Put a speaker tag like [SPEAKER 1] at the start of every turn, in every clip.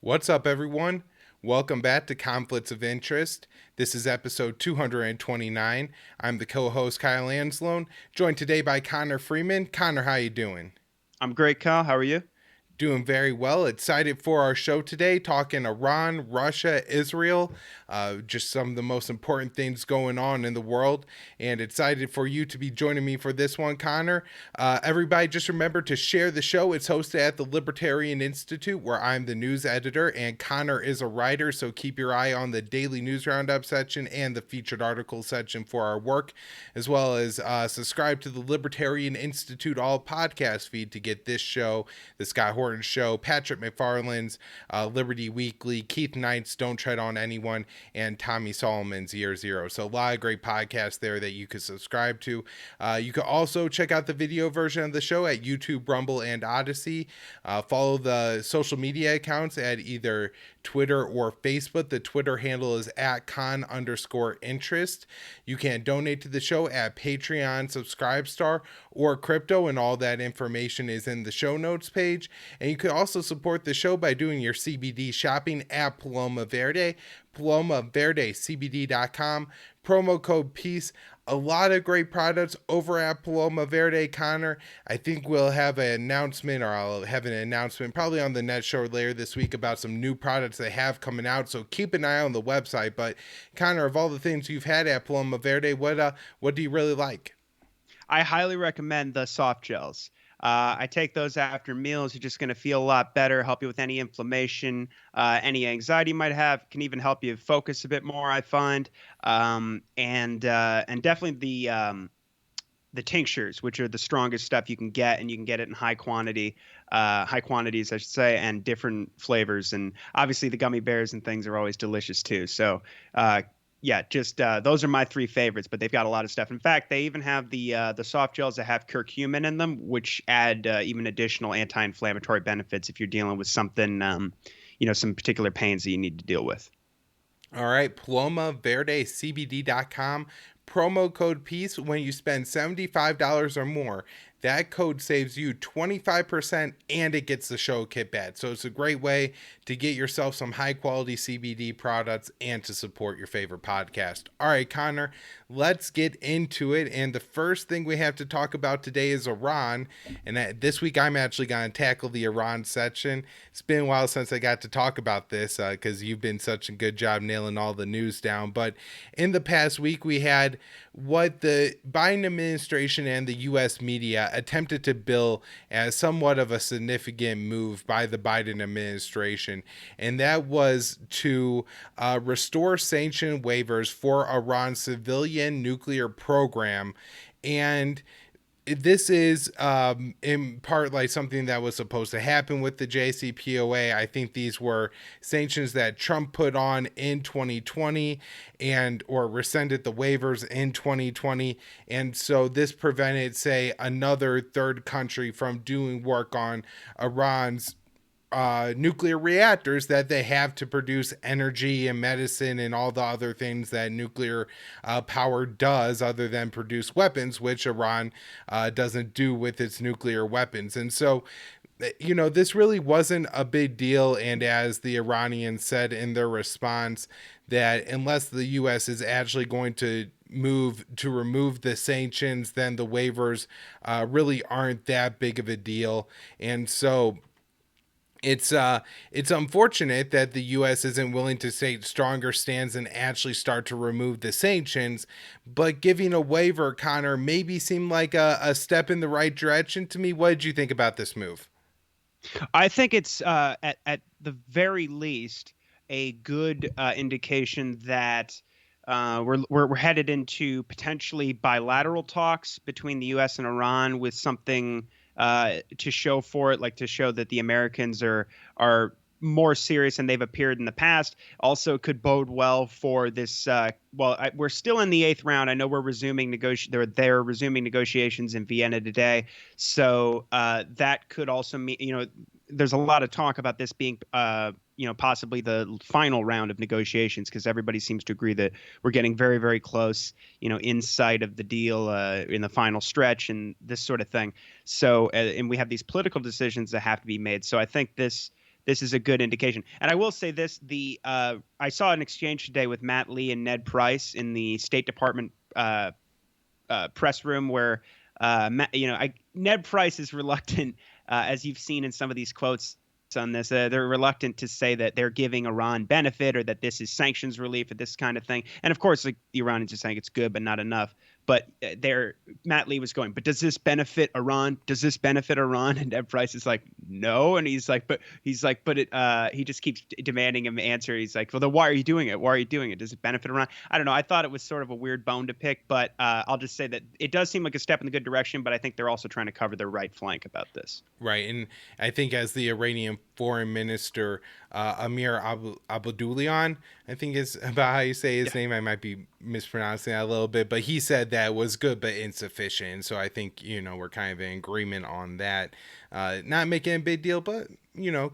[SPEAKER 1] What's up, everyone? Welcome back to Conflicts of Interest. This is episode 229. I'm the co-host Kyle Anzalone, joined today by Connor Freeman. Connor, how you doing?
[SPEAKER 2] I'm great, Kyle. How are you?
[SPEAKER 1] Doing very well. Excited for our show today, talking Iran, Russia, Israel, just some of the most important things going on in the world. And excited for you to be joining me for this one, Connor. Everybody, just remember to share the show. It's hosted at the Libertarian Institute, where I'm the news editor, and Connor is a writer. So keep your eye on the daily news roundup section and the featured articles section for our work, as well as subscribe to the Libertarian Institute All podcast feed to get this show, the Scott Horton Show, Patrick McFarland's Liberty Weekly, Keith Knight's Don't Tread on Anyone, and Tommy Solomon's Year Zero. So a lot of great podcasts there that you could subscribe to. You can also check out the video version of the show at YouTube, Rumble, and Odyssey. Follow the social media accounts at either Twitter or Facebook. The Twitter handle is at @con_interest. You can donate to the show at Patreon, Subscribestar, or Crypto, and all that information is in the show notes page. And you can also support the show by doing your CBD shopping at Paloma Verde, PalomaVerdeCBD.com, promo code PEACE. A lot of great products over at Paloma Verde. Connor, I think we'll have an announcement, or I'll have an announcement probably on the net show later this week about some new products they have coming out. So keep an eye on the website. But Connor, of all the things you've had at Paloma Verde, what do you really like?
[SPEAKER 2] I highly recommend the soft gels. I take those after meals. You're just going to feel a lot better, help you with any inflammation, any anxiety you might have. Can even help you focus a bit more, I find. And definitely the tinctures, which are the strongest stuff you can get, and you can get it in high quantities, I should say, and different flavors. And obviously the gummy bears and things are always delicious too. So yeah, just those are my three favorites, but they've got a lot of stuff. In fact, they even have the soft gels that have curcumin in them, which add even additional anti-inflammatory benefits if you're dealing with something, some particular pains that you need to deal with.
[SPEAKER 1] All right, PalomaVerdeCBD.com. Promo code PEACE when you spend $75 or more. That code saves you 25% and it gets the show kit back. So it's a great way to get yourself some high quality CBD products and to support your favorite podcast. All right, Connor, let's get into it. And the first thing we have to talk about today is Iran. And this week I'm actually going to tackle the Iran section. It's been a while since I got to talk about this because you've been such a good job nailing all the news down. But in the past week, we had what the Biden administration and the U.S. media attempted to bill as somewhat of a significant move by the Biden administration, and that was to restore sanction waivers for Iran's civilian nuclear program. And this is in part like something that was supposed to happen with the JCPOA. I think these were sanctions that Trump put on in 2020 and or rescinded the waivers in 2020. And so this prevented, say, another third country from doing work on Iran's nuclear reactors that they have to produce energy and medicine and all the other things that nuclear power does other than produce weapons, which Iran doesn't do with its nuclear weapons. And so, this really wasn't a big deal. And as the Iranians said in their response, that unless the U.S. is actually going to move to remove the sanctions, then the waivers really aren't that big of a deal. And so it's unfortunate that the U.S. isn't willing to take stronger stands and actually start to remove the sanctions, but giving a waiver, Connor, maybe seemed like a step in the right direction to me. What did you think about this move?
[SPEAKER 2] I think it's at the very least a good indication that we're headed into potentially bilateral talks between the U.S. and Iran with something to show for it, like to show that the Americans are more serious than they've appeared in the past. Also could bode well for this. We're still in the eighth round. I know we're resuming they're resuming negotiations in Vienna today. So that could also mean, there's a lot of talk about this being, possibly the final round of negotiations, because everybody seems to agree that we're getting very, very close, inside of the deal in the final stretch and this sort of thing. So, and we have these political decisions that have to be made. So I think this is a good indication. And I will say this: I saw an exchange today with Matt Lee and Ned Price in the State Department press room where Ned Price is reluctant, as you've seen in some of these quotes on this. They're reluctant to say that they're giving Iran benefit or that this is sanctions relief or this kind of thing. And of course, like, the Iranians are saying it's good, but not enough. But Matt Lee was going, but does this benefit Iran? Does this benefit Iran? And Ned Price is like, no. And he's like, but he just keeps demanding him answer. He's like, well, then why are you doing it? Why are you doing it? Does it benefit Iran? I don't know. I thought it was sort of a weird bone to pick, but I'll just say that it does seem like a step in the good direction, but I think they're also trying to cover their right flank about this.
[SPEAKER 1] Right. And I think as the Iranian foreign minister, Amir Abdullahian, I think is about how you say his name. I might be mispronouncing that a little bit, but he said that was good but insufficient. So I think, we're kind of in agreement on that. Not making a big deal, but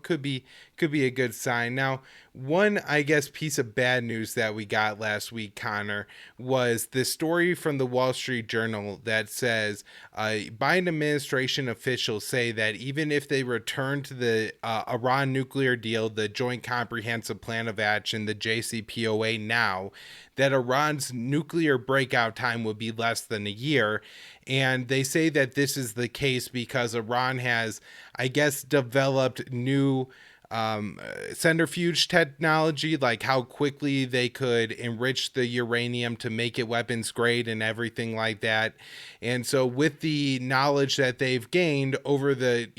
[SPEAKER 1] could be a good sign. Now, one, I guess, piece of bad news that we got last week, Connor, was the story from the Wall Street Journal that says Biden administration officials say that even if they return to the Iran nuclear deal, the Joint Comprehensive Plan of Action, the JCPOA now, that Iran's nuclear breakout time would be less than a year. And they say that this is the case because Iran has, I guess, developed new centrifuge technology, like how quickly they could enrich the uranium to make it weapons grade and everything like that. And so with the knowledge that they've gained over the,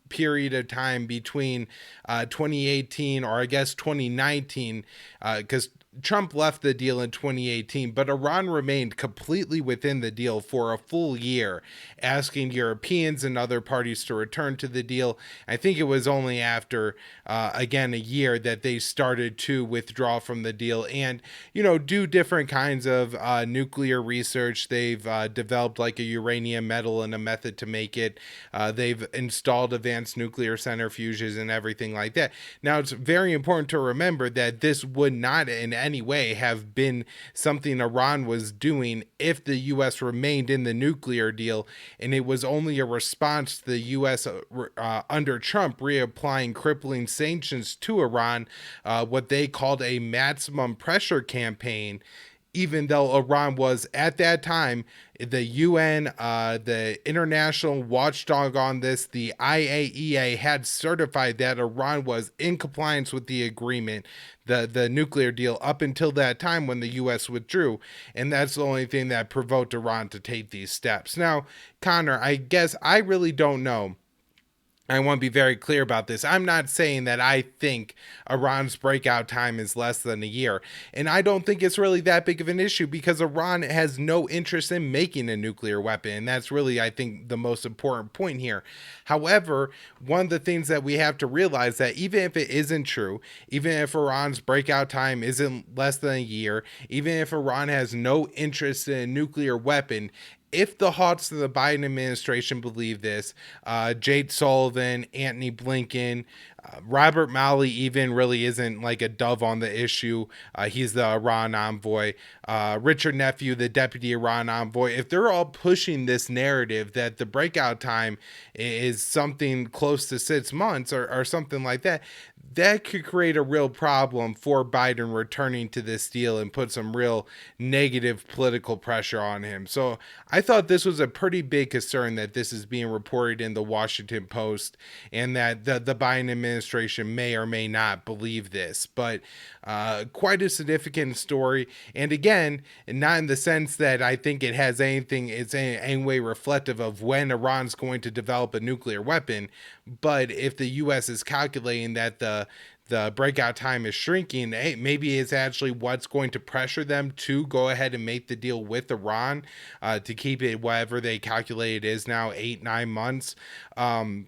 [SPEAKER 1] period of time between 2018 or I guess 2019, because Trump left the deal in 2018, but Iran remained completely within the deal for a full year, asking Europeans and other parties to return to the deal. I think it was only after, again, a year that they started to withdraw from the deal and, do different kinds of nuclear research. They've developed like a uranium metal and a method to make it. They've installed advanced nuclear centrifuges and everything like that. Now, it's very important to remember that this would not in any way have been something Iran was doing if the U.S. remained in the nuclear deal, and it was only a response to the U.S. Under Trump reapplying crippling sanctions to Iran, what they called a maximum pressure campaign, even though Iran was at that time the UN, the international watchdog on this, the IAEA, had certified that Iran was in compliance with the agreement, the nuclear deal, up until that time when the U.S. withdrew. And that's the only thing that provoked Iran to take these steps. Now, Connor, I guess I really don't know. I want to be very clear about this. I'm not saying that I think Iran's breakout time is less than a year. And I don't think it's really that big of an issue because Iran has no interest in making a nuclear weapon. And that's really, I think, the most important point here. However, one of the things that we have to realize that even if it isn't true, even if Iran's breakout time isn't less than a year, even if Iran has no interest in a nuclear weapon, if the hawks of the Biden administration believe this, Jake Sullivan, Antony Blinken, Robert Malley even really isn't like a dove on the issue. He's the Iran envoy. Richard Nephew, the deputy Iran envoy. If they're all pushing this narrative that the breakout time is something close to 6 months or something like that, that could create a real problem for Biden returning to this deal and put some real negative political pressure on him. So I thought this was a pretty big concern that this is being reported in the Washington Post and that the Biden administration may or may not believe this. But quite a significant story. And again, not in the sense that I think it has anything, it's in any way reflective of when Iran's going to develop a nuclear weapon. But if the U.S. is calculating that the breakout time is shrinking, hey, maybe it's actually what's going to pressure them to go ahead and make the deal with Iran to keep it whatever they calculate it is now, 8-9 months. And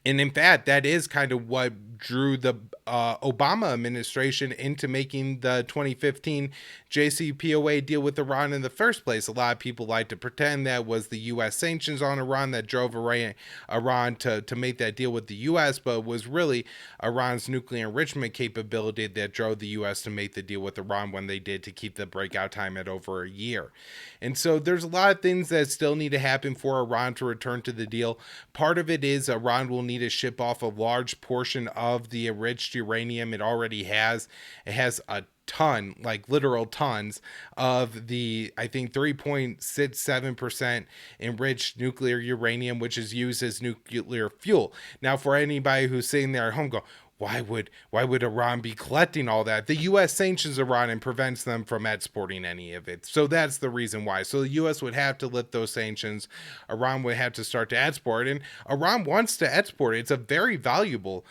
[SPEAKER 1] in fact, that is kind of what drew the Obama administration into making the 2015 JCPOA deal with Iran in the first place. A lot of people like to pretend that was the U.S. sanctions on Iran that drove Iran to make that deal with the U.S., but it was really Iran's nuclear enrichment capability that drove the U.S. to make the deal with Iran when they did, to keep the breakout time at over a year. And so there's a lot of things that still need to happen for Iran to return to the deal. Part of it is Iran will need to ship off a large portion of the enriched uranium it already has. It has a ton, like literal tons of the, I think 3.67% enriched nuclear uranium, which is used as nuclear fuel. Now, for anybody who's sitting there at home go, why would Iran be collecting all that? The U.S. sanctions Iran and prevents them from exporting any of it. So that's the reason why. So the U.S. would have to lift those sanctions. Iran would have to start to export, and Iran wants to export. It's a very valuable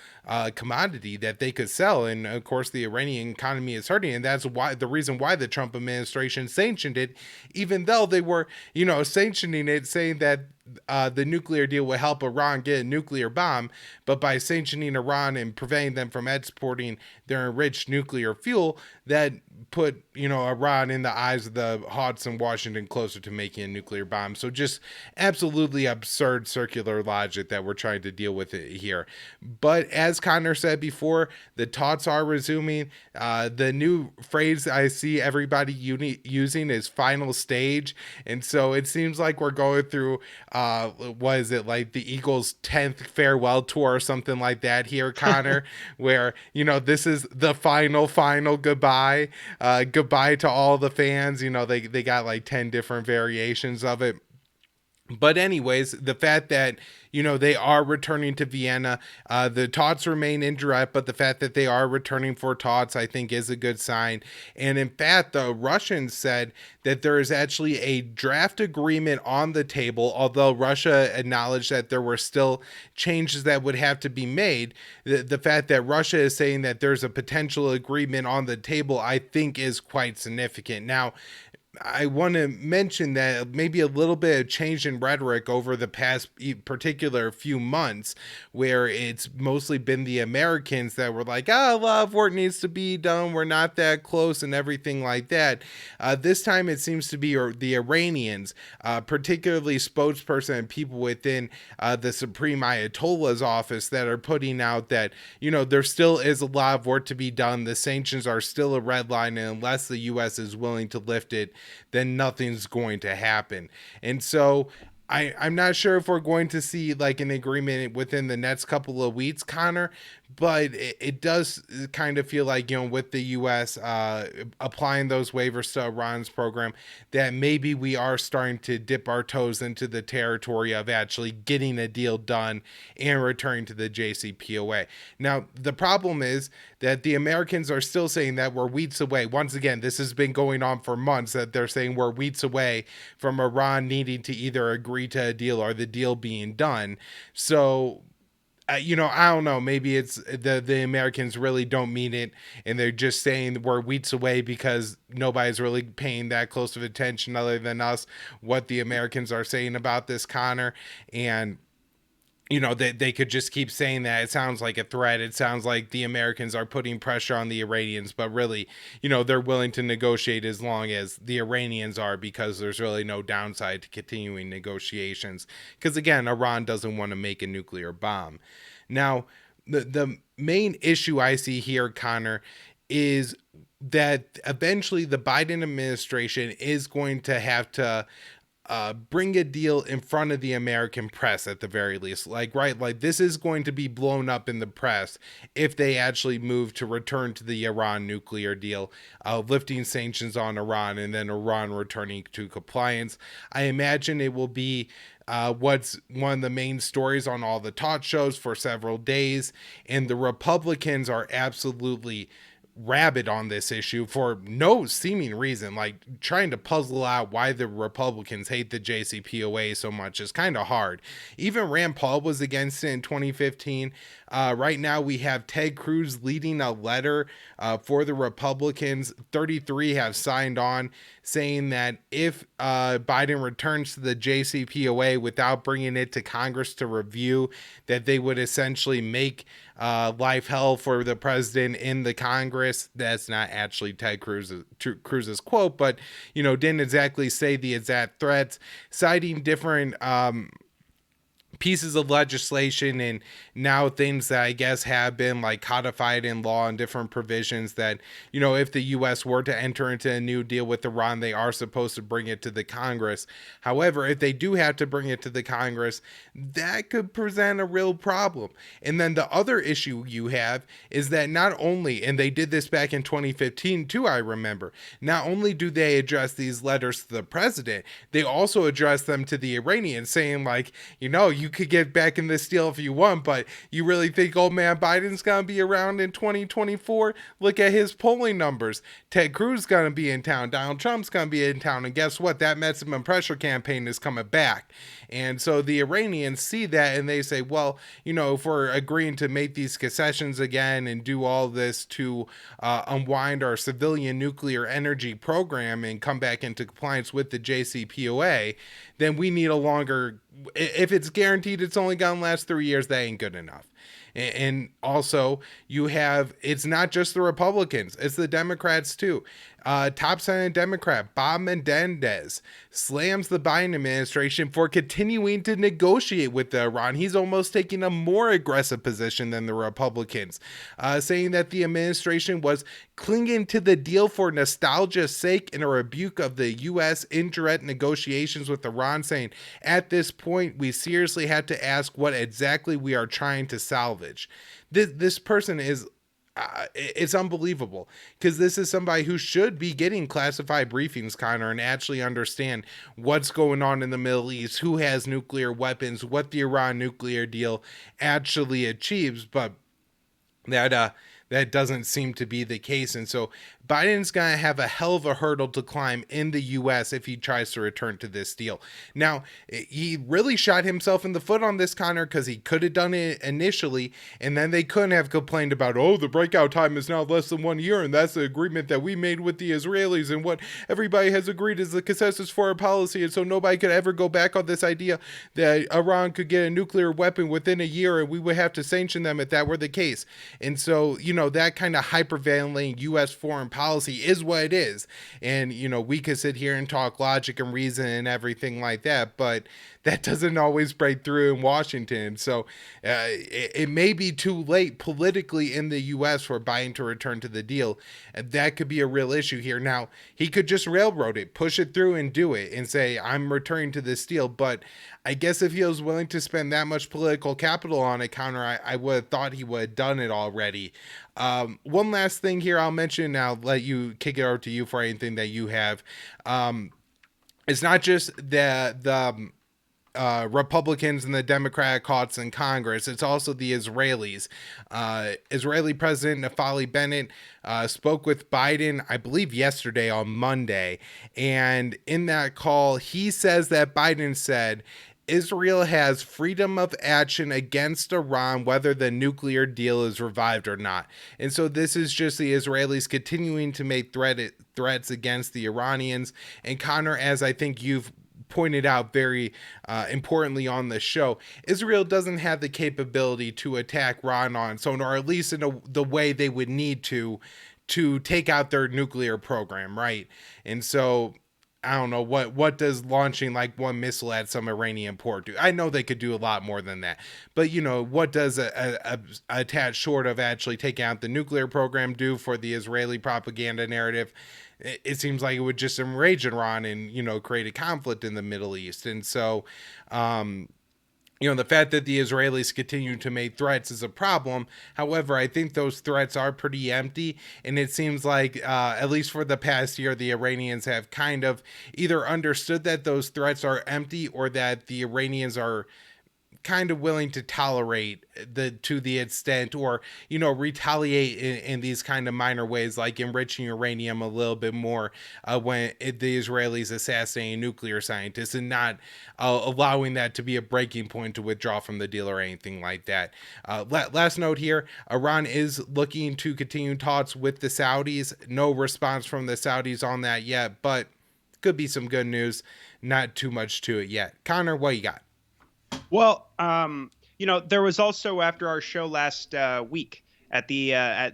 [SPEAKER 1] commodity that they could sell, and of course the Iranian economy is hurting, and that's why the reason why the Trump administration sanctioned it, even though they were, sanctioning it, saying that the nuclear deal will help Iran get a nuclear bomb, but by sanctioning Iran and preventing them from exporting their enriched nuclear fuel, that put, Iran in the eyes of the Hawks in Washington closer to making a nuclear bomb. So just absolutely absurd circular logic that we're trying to deal with it here. But as Connor said before, the talks are resuming. The new phrase I see everybody using is final stage. And so it seems like we're going through, what is it, like the Eagles' 10th farewell tour or something like that here, Connor, where, this is the final goodbye. Goodbye to all the fans. They got like 10 different variations of it. But anyways, the fact that, they are returning to Vienna, the talks remain indirect, but the fact that they are returning for talks, I think, is a good sign. And in fact, the Russians said that there is actually a draft agreement on the table, although Russia acknowledged that there were still changes that would have to be made. The fact that Russia is saying that there's a potential agreement on the table, I think, is quite significant. Now, I want to mention that maybe a little bit of change in rhetoric over the past particular few months, where it's mostly been the Americans that were like, a lot of work needs to be done, we're not that close, and everything like that. This time it seems to be the Iranians, particularly spokesperson and people within the Supreme Ayatollah's office, that are putting out that, there still is a lot of work to be done. The sanctions are still a red line, and unless the U.S. is willing to lift it, then nothing's going to happen. And so I'm not sure if we're going to see like an agreement within the next couple of weeks, Connor, but it does kind of feel like, with the U.S. Applying those waivers to Iran's program, that maybe we are starting to dip our toes into the territory of actually getting a deal done and returning to the JCPOA. Now, the problem is that the Americans are still saying that we're weeks away. Once again, this has been going on for months, that they're saying we're weeks away from Iran needing to either agree to a deal or the deal being done. So, I don't know, maybe it's the Americans really don't mean it, and they're just saying we're weeks away because nobody's really paying that close of attention other than us, what the Americans are saying about this, Connor. And they could just keep saying that. It sounds like a threat. It sounds like the Americans are putting pressure on the Iranians, but really, they're willing to negotiate as long as the Iranians are, because there's really no downside to continuing negotiations. Because again, Iran doesn't want to make a nuclear bomb. Now, the main issue I see here, Connor, is that eventually the Biden administration is going to have to bring a deal in front of the American press at the very least. Like this is going to be blown up in the press if they actually move to return to the Iran nuclear deal, lifting sanctions on Iran, and then Iran returning to compliance. I imagine it will be what's one of the main stories on all the talk shows for several days, and the Republicans are absolutely rabid on this issue for no seeming reason. Like, trying to puzzle out why the Republicans hate the JCPOA so much is kind of hard. Even Rand Paul was against it in 2015. Right now we have Ted Cruz leading a letter for the Republicans. 33 have signed on, saying that if Biden returns to the JCPOA without bringing it to Congress to review, that they would essentially make life hell for the president in the Congress. That's not actually Ted Cruz's quote, but didn't exactly say the exact threats, citing different pieces of legislation and now things that I guess have been like codified in law and different provisions that, if the US were to enter into a new deal with Iran, they are supposed to bring it to the Congress. However, if they do have to bring it to the Congress, that could present a real problem. And then the other issue you have is that not only, and they did this back in 2015 too, I remember, not only do they address these letters to the president, they also address them to the Iranians saying like, you could get back in this deal if you want, but you really think old man Biden's going to be around in 2024? Look at his polling numbers. Ted Cruz is going to be in town. Donald Trump's going to be in town. And guess what? That maximum pressure campaign is coming back. And so the Iranians see that and they say, well, if we're agreeing to make these concessions again and do all this to unwind our civilian nuclear energy program and come back into compliance with the JCPOA, then we need a longer, if it's guaranteed it's only going to last 3 years, that ain't good enough. And also, it's not just the Republicans, it's the Democrats too. Top Senate Democrat Bob Menendez slams the Biden administration for continuing to negotiate with Iran. He's almost taking a more aggressive position than the Republicans, saying that the administration was clinging to the deal for nostalgia's sake in a rebuke of the U.S. indirect negotiations with Iran, saying, at this point, we seriously have to ask what exactly we are trying to salvage. This person is it's unbelievable, because this is somebody who should be getting classified briefings, Connor, and actually understand what's going on in the Middle East, who has nuclear weapons, what the Iran nuclear deal actually achieves, but that doesn't seem to be the case. And so Biden's going to have a hell of a hurdle to climb in the U.S. if he tries to return to this deal. Now, he really shot himself in the foot on this, Connor, because he could have done it initially, and then they couldn't have complained about, the breakout time is now less than 1 year, and that's the agreement that we made with the Israelis, and what everybody has agreed is the consensus for our policy, and so nobody could ever go back on this idea that Iran could get a nuclear weapon within a year, and we would have to sanction them if that were the case. And so, that kind of hyperventilating U.S. foreign policy is what it is. And, we could sit here and talk logic and reason and everything like that, but that doesn't always break through in Washington. So it may be too late politically in the U.S. for Biden to return to the deal. And that could be a real issue here. Now, he could just railroad it, push it through and do it and say, I'm returning to this deal. But I guess if he was willing to spend that much political capital on it, Connor, I would have thought he would have done it already. One last thing here I'll mention, and I'll let you kick it over to you for anything that you have. It's not just the Republicans and the Democratic caucus in Congress. It's also the Israelis. Israeli President Naftali Bennett spoke with Biden, I believe yesterday on Monday. And in that call, he says that Biden said, Israel has freedom of action against Iran, whether the nuclear deal is revived or not. And so this is just the Israelis continuing to make threats against the Iranians. And Connor, as I think you've pointed out very importantly on the show, Israel doesn't have the capability to attack Iran on its own, or at least in the way they would need to take out their nuclear program, right? And so I don't know what does launching like one missile at some Iranian port do? I know they could do a lot more than that, but what does a attack short of actually taking out the nuclear program do for the Israeli propaganda narrative? It seems like it would just enrage Iran and create a conflict in the Middle East. And so the fact that the Israelis continue to make threats is a problem. However, I think those threats are pretty empty. And it seems like, at least for the past year, the Iranians have kind of either understood that those threats are empty, or that the Iranians are kind of willing to tolerate to the extent, or retaliate in these kind of minor ways, like enriching uranium a little bit more when the Israelis assassinate nuclear scientists, and not allowing that to be a breaking point to withdraw from the deal or anything like that. Last note here, Iran is looking to continue talks with the Saudis. No response from the Saudis on that yet, but could be some good news. Not too much to it yet. Connor, what you got?
[SPEAKER 2] Well, there was also, after our show last week I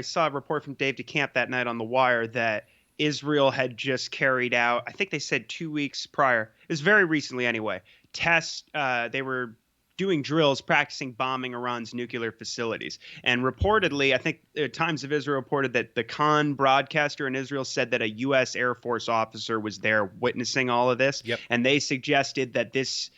[SPEAKER 2] saw a report from Dave DeCamp that night on The Wire that Israel had just carried out, I think they said 2 weeks prior, it was very recently anyway, tests. They were doing drills, practicing bombing Iran's nuclear facilities. And reportedly, I think Times of Israel reported that the Khan broadcaster in Israel said that a U.S. Air Force officer was there witnessing all of this.
[SPEAKER 1] Yep.
[SPEAKER 2] And they suggested that this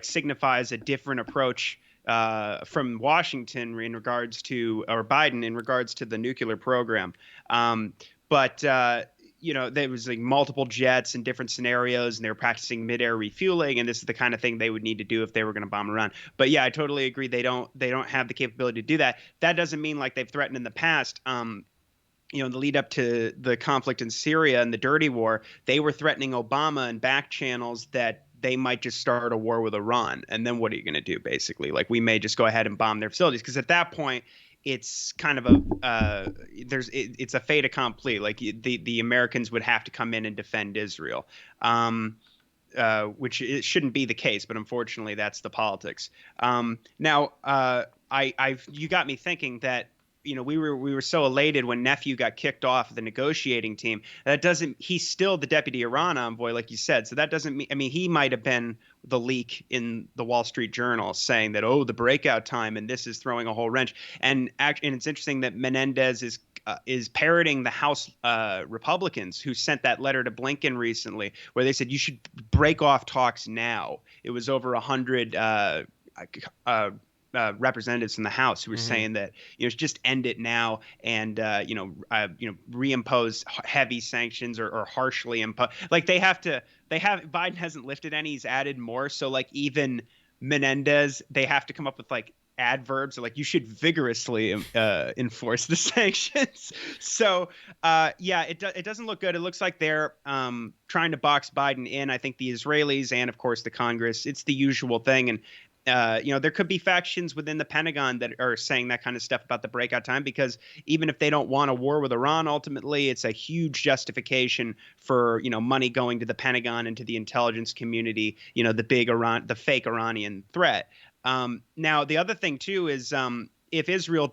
[SPEAKER 2] signifies a different approach from Washington in regards to, or Biden in regards to the nuclear program. But there was like multiple jets in different scenarios, and they were practicing midair refueling, and this is the kind of thing they would need to do if they were going to bomb Iran. But yeah, I totally agree. They don't have the capability to do that. That doesn't mean like they've threatened in the past. In the lead up to the conflict in Syria and the dirty war, they were threatening Obama and back channels that they might just start a war with Iran. And then what are you going to do, basically? Like, we may just go ahead and bomb their facilities. Because at that point, it's kind of it's a fait accompli. Like, the Americans would have to come in and defend Israel, which it shouldn't be the case. But unfortunately, that's the politics. Now, you got me thinking that, we were so elated when Nephew got kicked off the negotiating team. He's still the deputy Iran envoy, like you said. So that doesn't mean, he might have been the leak in the Wall Street Journal saying that, the breakout time, and this is throwing a whole wrench. And it's interesting that Menendez is parroting the House Republicans who sent that letter to Blinken recently, where they said you should break off talks now. It was over 100 representatives from the House who were saying that just end it now and reimpose heavy sanctions or harshly impose. Like, Biden hasn't lifted any, he's added more. So like, even Menendez, they have to come up with like adverbs, or like, you should vigorously enforce the sanctions. So it doesn't look good. It looks like they're trying to box Biden in. I think the Israelis and of course the Congress, it's the usual thing. And there could be factions within the Pentagon that are saying that kind of stuff about the breakout time, because even if they don't want a war with Iran, ultimately, it's a huge justification for, money going to the Pentagon and to the intelligence community, the fake Iranian threat. Now, the other thing, too, is if Israel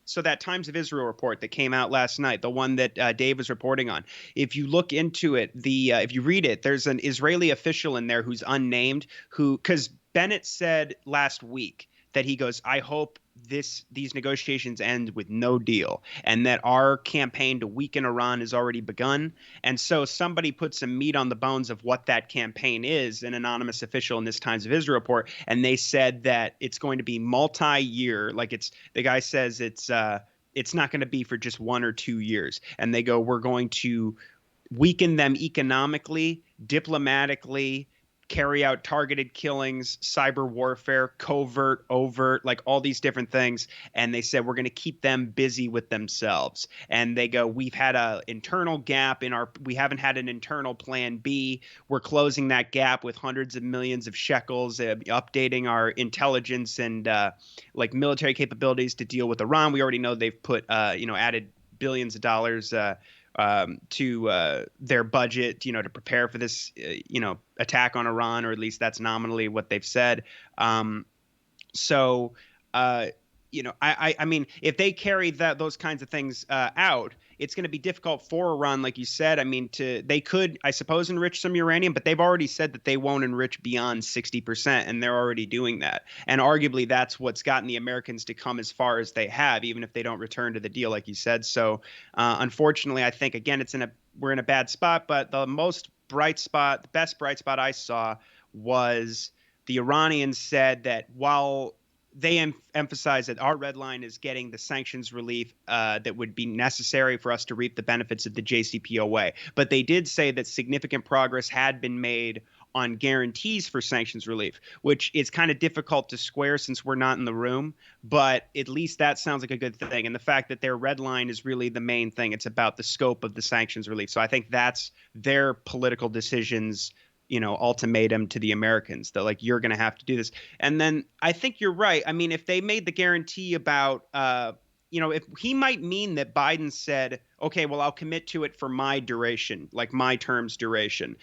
[SPEAKER 2] so that Times of Israel report that came out last night, the one that Dave was reporting on, if you look into it, if you read it, there's an Israeli official in there who's unnamed, because Bennett said last week that he goes, I hope these negotiations end with no deal, and that our campaign to weaken Iran has already begun. And so somebody put some meat on the bones of what that campaign is, an anonymous official in this Times of Israel report, and they said that it's going to be multi-year. Like, the guy says it's not going to be for just 1 or 2 years. And they go, we're going to weaken them economically, diplomatically, carry out targeted killings, cyber warfare, covert, overt, like all these different things. And they said, we're going to keep them busy with themselves. And they go, we've had an internal gap we haven't had an internal plan B. We're closing that gap with hundreds of millions of shekels, updating our intelligence and military capabilities to deal with Iran. We already know they've put, added billions of dollars to their budget, to prepare for this, attack on Iran, or at least that's nominally what they've said. I mean, if they carry those kinds of things out, it's going to be difficult for Iran, like you said. I mean, they could, I suppose, enrich some uranium, but they've already said that they won't enrich beyond 60%, and they're already doing that. And arguably, that's what's gotten the Americans to come as far as they have, even if they don't return to the deal, like you said. So, unfortunately, I think again, we're in a bad spot. But the best bright spot I saw was the Iranians said that while they emphasize that our red line is getting the sanctions relief that would be necessary for us to reap the benefits of the JCPOA. But they did say that significant progress had been made on guarantees for sanctions relief, which is kind of difficult to square since we're not in the room. But at least that sounds like a good thing. And the fact that their red line is really the main thing. It's about the scope of the sanctions relief. So I think that's their political decisions, ultimatum to the Americans, that like, you're going to have to do this. And then I think you're right. I mean, if they made the guarantee about, if he might mean that Biden said, okay, well, I'll commit to it for my duration, like my term's duration.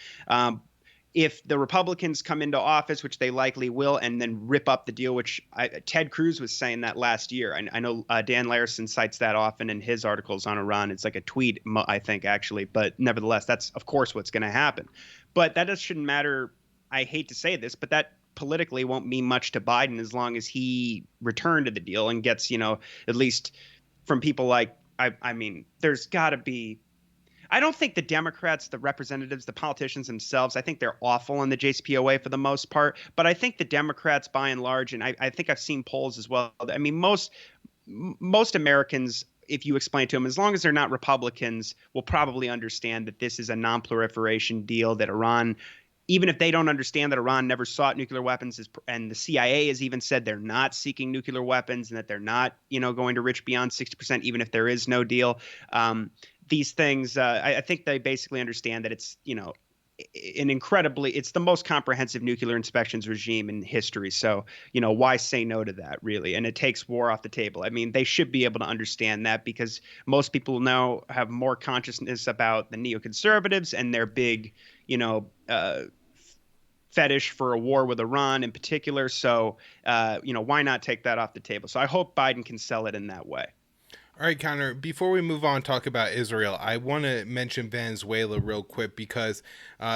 [SPEAKER 2] If the Republicans come into office, which they likely will, and then rip up the deal, which Ted Cruz was saying that last year. I know Dan Larson cites that often in his articles on Iran. It's like a tweet, I think, actually. But nevertheless, that's, of course, what's going to happen. But that shouldn't matter. I hate to say this, but that politically won't mean much to Biden as long as he returned to the deal and gets, at least from people like, I mean, there's got to be. I don't think the Democrats, the representatives, the politicians themselves, I think they're awful in the JCPOA for the most part. But I think the Democrats, by and large, and I think I've seen polls as well. I mean, most Americans, if you explain to them, as long as they're not Republicans, will probably understand that this is a non-proliferation deal, that Iran, even if they don't understand that Iran never sought nuclear weapons, and the CIA has even said they're not seeking nuclear weapons and that they're not, going to reach beyond 60%, even if there is no deal. These things, I think they basically understand that it's, it's the most comprehensive nuclear inspections regime in history. So, why say no to that, really? And it takes war off the table. I mean, they should be able to understand that, because most people now have more consciousness about the neoconservatives and their big, fetish for a war with Iran in particular. So, why not take that off the table? So I hope Biden can sell it in that way.
[SPEAKER 1] All right, Connor, before we move on and talk about Israel, I want to mention Venezuela real quick, because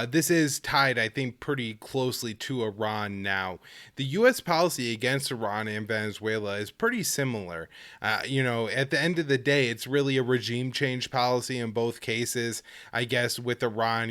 [SPEAKER 1] this is tied, I think, pretty closely to Iran now. The U.S. policy against Iran and Venezuela is pretty similar. At the end of the day, it's really a regime change policy in both cases. I guess with Iran,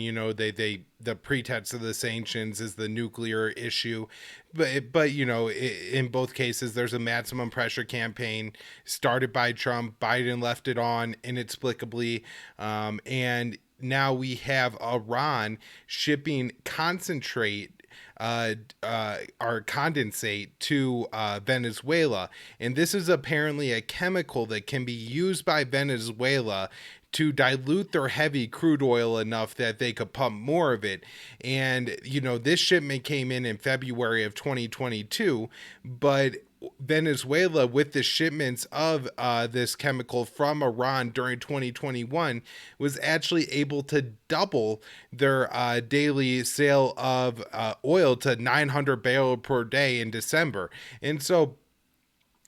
[SPEAKER 1] the pretext of the sanctions is the nuclear issue. But in both cases, there's a maximum pressure campaign started by Trump. Biden left it on inexplicably. And now we have Iran shipping concentrate or condensate to Venezuela. And this is apparently a chemical that can be used by Venezuela to dilute their heavy crude oil enough that they could pump more of it. And, this shipment came in February of 2022, but Venezuela, with the shipments of this chemical from Iran during 2021, was actually able to double their daily sale of oil to 900 barrels per day in December. And so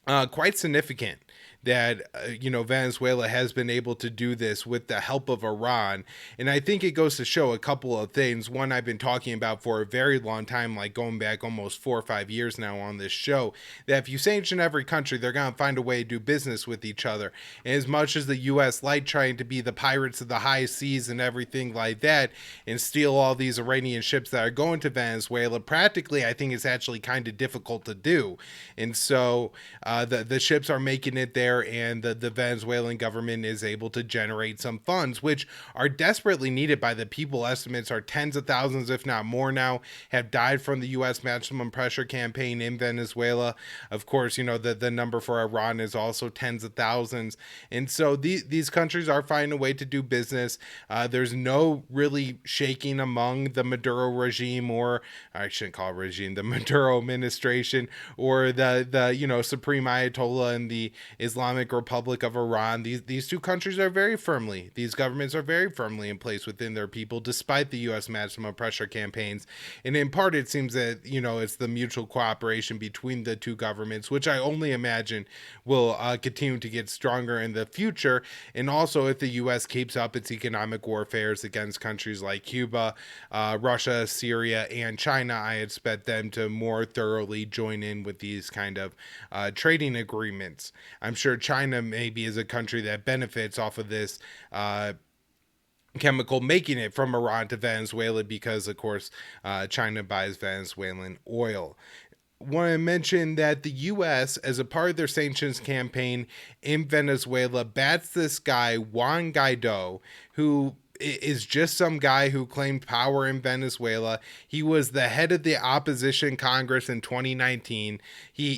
[SPEAKER 1] quite significant that Venezuela has been able to do this with the help of Iran. And I think it goes to show a couple of things. One, I've been talking about for a very long time, like going back almost 4 or 5 years now on this show, that if you sanction every country, they're going to find a way to do business with each other. And as much as the U.S. like trying to be the pirates of the high seas and everything like that, and steal all these Iranian ships that are going to Venezuela, practically I think it's actually kind of difficult to do. And so the ships are making it there, and the Venezuelan government is able to generate some funds, which are desperately needed by the people. Estimates are tens of thousands, if not more now, have died from the U.S. maximum pressure campaign in Venezuela. Of course, the number for Iran is also tens of thousands. And so these countries are finding a way to do business. There's no really shaking among the Maduro regime, or I shouldn't call it regime, the Maduro administration, or the Supreme Ayatollah and the Islamic Republic of Iran. These two countries are these governments are very firmly in place within their people, despite the U.S. maximum pressure campaigns. And in part, it seems that, it's the mutual cooperation between the two governments, which I only imagine will continue to get stronger in the future. And also, if the U.S. keeps up its economic warfares against countries like Cuba, Russia, Syria, and China, I expect them to more thoroughly join in with these kind of trading agreements. I'm sure China maybe is a country that benefits off of this chemical making it from Iran to Venezuela, because of course China buys Venezuelan oil. Want to mention that the U.S., as a part of their sanctions campaign in Venezuela, bats this guy Juan Guaido, who is just some guy who claimed power in Venezuela. He was the head of the opposition Congress in 2019. He,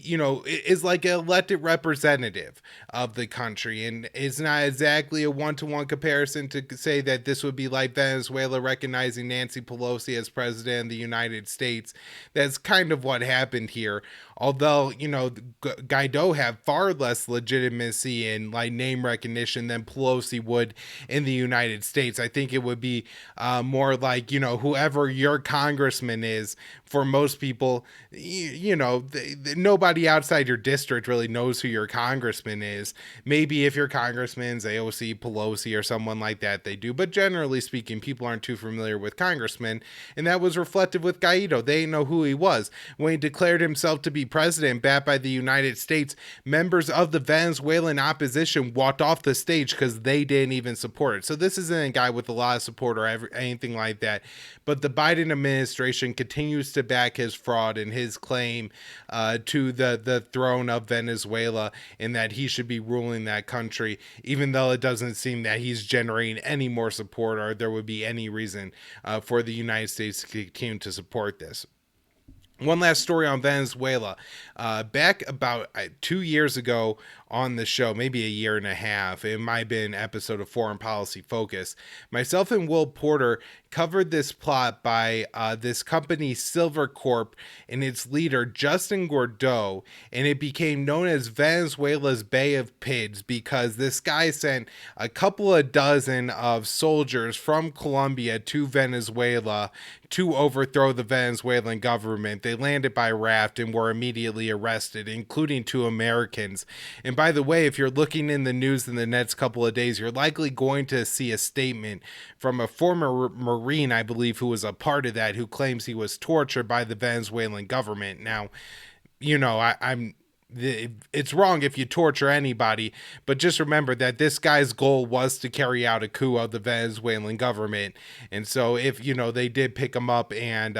[SPEAKER 1] is like an elected representative of the country, and it's not exactly a one-to-one comparison to say that this would be like Venezuela recognizing Nancy Pelosi as president of the United States. That's kind of what happened here. Although, Guaido had far less legitimacy and name recognition than Pelosi would in the United States. I think it would be more like, whoever your congressman is. For most people, nobody outside your district really knows who your congressman is. Maybe if your congressman's AOC, Pelosi, or someone like that, they do. But generally speaking, people aren't too familiar with congressmen. And that was reflected with Guaido. They didn't know who he was. When he declared himself to be president, backed by the United States, members of the Venezuelan opposition walked off the stage because they didn't even support it. So this isn't a guy with a lot of support or anything like that. But the Biden administration continues to back his fraud and his claim to the throne of Venezuela, and that he should be ruling that country, even though it doesn't seem that he's generating any more support, or there would be any reason for the United States to continue to support this. One last story on Venezuela. Back about 2 years ago on the show, maybe a year and a half, it might have been an episode of Foreign Policy Focus, myself and Will Porter covered this plot by this company, Silver Corp, and its leader, Justin Guaidó, and it became known as Venezuela's Bay of Pigs because this guy sent a couple of dozen of soldiers from Colombia to Venezuela to overthrow the Venezuelan government. They landed by raft and were immediately arrested, including 2 Americans. And by the way, if you're looking in the news in the next couple of days, you're likely going to see a statement from a former Marine, I believe, who was a part of that, who claims he was tortured by the Venezuelan government. Now, it's wrong if you torture anybody, but just remember that this guy's goal was to carry out a coup of the Venezuelan government. And so if, they did pick him up and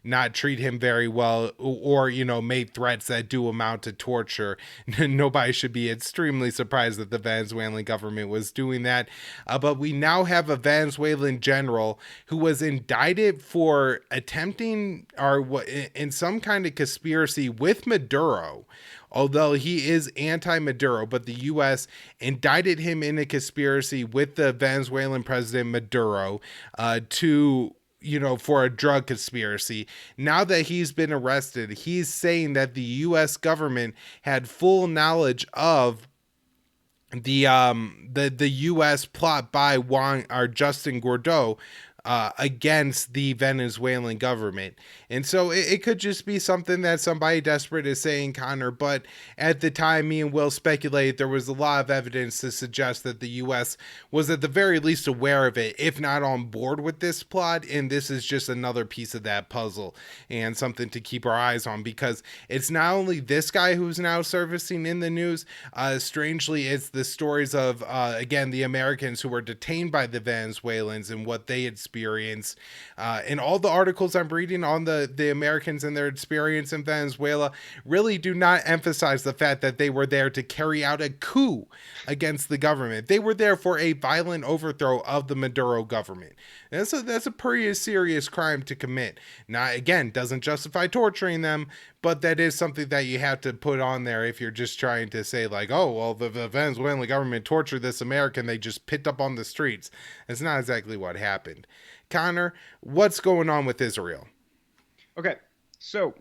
[SPEAKER 1] not treat him very well, or, made threats that do amount to torture, nobody should be extremely surprised that the Venezuelan government was doing that. But we now have a Venezuelan general who was indicted for attempting, or in some kind of conspiracy with Maduro, although he is anti-Maduro, but the U.S. indicted him in a conspiracy with the Venezuelan president Maduro for a drug conspiracy. Now that he's been arrested, he's saying that the U.S. government had full knowledge of the U.S. plot by Justin Guaidó against the Venezuelan government. And so it could just be something that somebody desperate is saying, Connor, but at the time, me and Will speculate there was a lot of evidence to suggest that the U.S. was at the very least aware of it, if not on board with this plot, and this is just another piece of that puzzle, and something to keep our eyes on, because it's not only this guy who's now surfacing in the news, strangely, it's the stories of, again, the Americans who were detained by the Venezuelans and what they experienced, and all the articles I'm reading on the Americans and their experience in Venezuela really do not emphasize the fact that they were there to carry out a coup against the government. They were there for a violent overthrow of the Maduro government. And that's a pretty serious crime to commit. Now, again, doesn't justify torturing them, but that is something that you have to put on there if you're just trying to say, like, oh, well, the Venezuelan government tortured this American they just picked up on the streets. That's not exactly what happened. Connor, what's going on with Israel?
[SPEAKER 2] Okay, so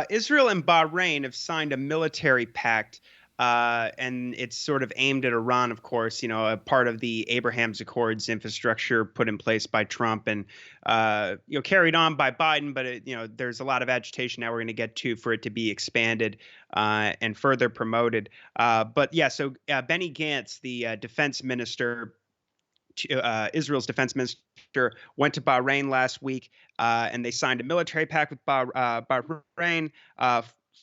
[SPEAKER 2] Israel and Bahrain have signed a military pact, and it's sort of aimed at Iran, of course, a part of the Abraham Accords infrastructure put in place by Trump and, carried on by Biden. But, there's a lot of agitation now we're going to get to for it to be expanded and further promoted. So Benny Gantz, the defense minister, Israel's defense minister, went to Bahrain last week, and they signed a military pact with Bahrain,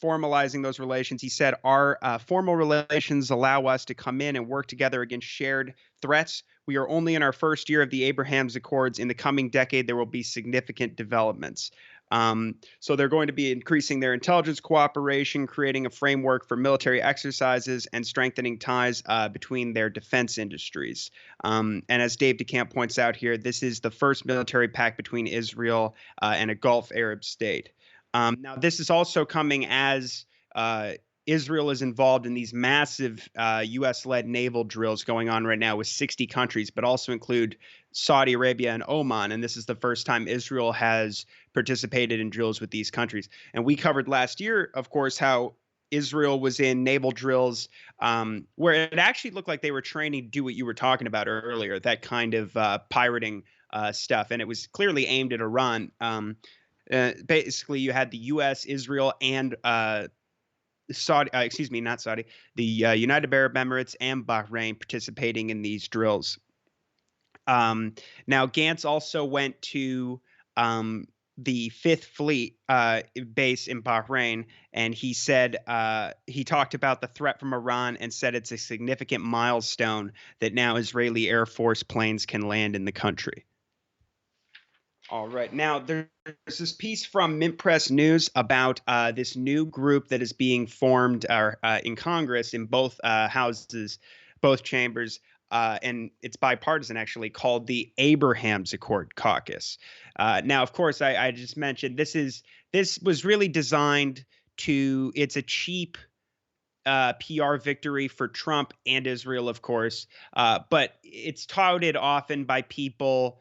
[SPEAKER 2] formalizing those relations. He said, our formal relations allow us to come in and work together against shared threats. We are only in our first year of the Abraham Accords. In the coming decade, there will be significant developments. So they're going to be increasing their intelligence cooperation, creating a framework for military exercises, and strengthening ties between their defense industries. And as Dave DeCamp points out here, this is the first military pact between Israel and a Gulf Arab state. Now, this is also coming as Israel is involved in these massive U.S.-led naval drills going on right now with 60 countries, but also include Saudi Arabia and Oman. And this is the first time Israel has participated in drills with these countries. And we covered last year, of course, how Israel was in naval drills where it actually looked like they were training to do what you were talking about earlier, that kind of pirating stuff. And it was clearly aimed at Iran. Basically, you had the U.S., Israel, and not Saudi, the United Arab Emirates and Bahrain participating in these drills. Now, Gantz also went to the Fifth Fleet base in Bahrain, and he said he talked about the threat from Iran and said it's a significant milestone that now Israeli Air Force planes can land in the country. All right. Now, there's this piece from Mint Press News about this new group that is being formed in Congress in both houses, both chambers, and it's bipartisan, actually, called the Abraham Accords Caucus. Now, of course, I just mentioned this was really designed to. It's a cheap PR victory for Trump and Israel, of course, but it's touted often by people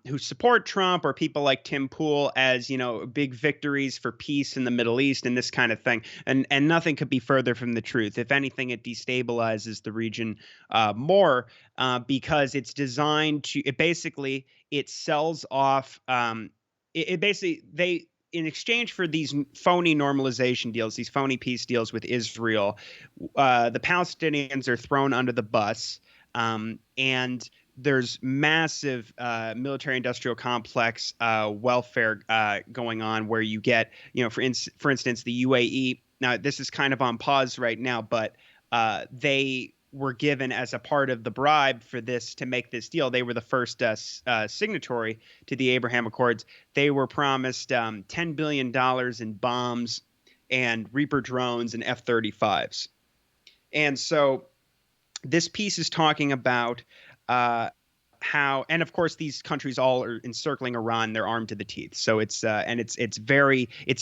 [SPEAKER 2] who support Trump or people like Tim Pool as, big victories for peace in the Middle East and this kind of thing. And nothing could be further from the truth. If anything, it destabilizes the region more because it's designed to. It sells off. In exchange for these phony normalization deals, these phony peace deals with Israel, the Palestinians are thrown under the bus, and there's massive military-industrial complex welfare going on, where you get, for instance, the UAE. Now, this is kind of on pause right now, but they were given as a part of the bribe for this to make this deal. They were the first signatory to the Abraham Accords. They were promised $10 billion in bombs and Reaper drones and F-35s. And so this piece is talking about how, and of course, these countries all are encircling Iran. They're armed to the teeth. So it's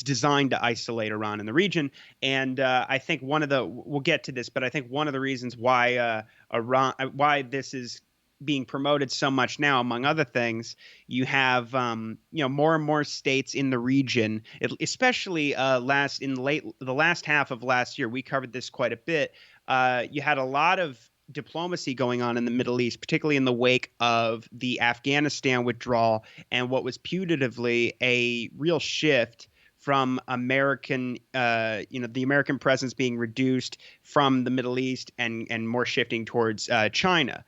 [SPEAKER 2] designed to isolate Iran in the region. And I think we'll get to this, but I think one of the reasons why why this is being promoted so much now, among other things, you have more and more states in the region, especially the last half of last year. We covered this quite a bit. You had a lot of diplomacy going on in the Middle East, particularly in the wake of the Afghanistan withdrawal and what was putatively a real shift from American, the American presence being reduced from the Middle East and more shifting towards China.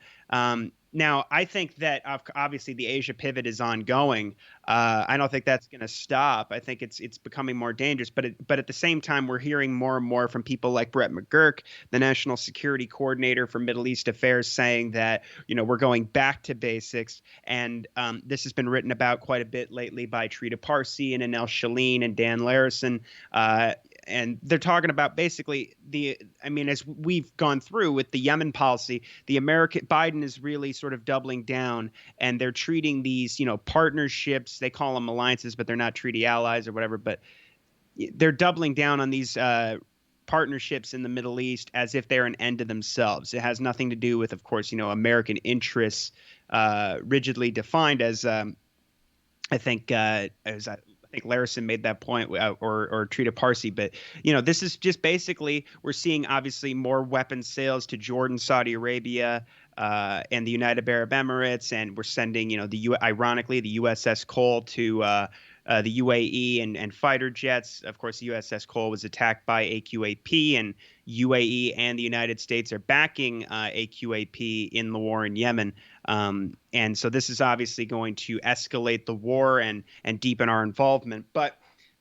[SPEAKER 2] Now, I think that obviously the Asia pivot is ongoing. I don't think that's going to stop. I think it's becoming more dangerous. But at the same time, we're hearing more and more from people like Brett McGurk, the National Security Coordinator for Middle East Affairs, saying that we're going back to basics. And this has been written about quite a bit lately by Trita Parsi and Anel Shalin and Dan Larison. And they're talking about basically as we've gone through with the Yemen policy, Biden is really sort of doubling down, and they're treating these, partnerships. They call them alliances, but they're not treaty allies or whatever. But they're doubling down on these partnerships in the Middle East as if they're an end to themselves. It has nothing to do with, of course, American interests rigidly defined as I think Larison made that point, or Trita Parsi. But, this is just basically, we're seeing obviously more weapons sales to Jordan, Saudi Arabia, and the United Arab Emirates. And we're sending, ironically, the USS Cole to the UAE and fighter jets. Of course, the USS Cole was attacked by AQAP, and UAE and the United States are backing AQAP in the war in Yemen. And so this is obviously going to escalate the war and deepen our involvement. But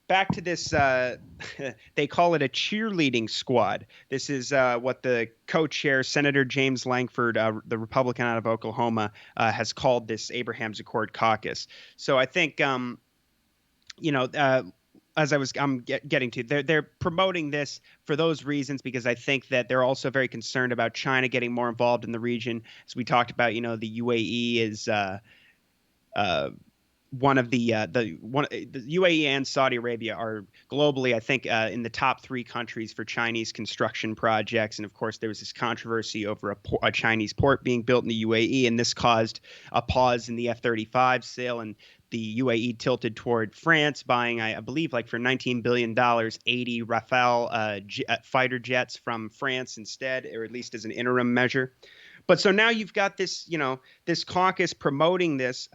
[SPEAKER 2] back to this, they call it a cheerleading squad. This is what the co-chair, Senator James Langford, the Republican out of Oklahoma, has called this Abraham Accords Caucus. So I think, as I'm getting to, they're promoting this for those reasons, because I think that they're also very concerned about China getting more involved in the region. As we talked about, the UAE is one of the UAE and Saudi Arabia are globally, I think, in the top 3 countries for Chinese construction projects. And of course, there was this controversy over a Chinese port being built in the UAE, and this caused a pause in the F-35 sale. And the UAE tilted toward France, buying, I believe, like for $19 billion, 80 Rafale fighter jets from France instead, or at least as an interim measure. But so now you've got this, this caucus promoting this,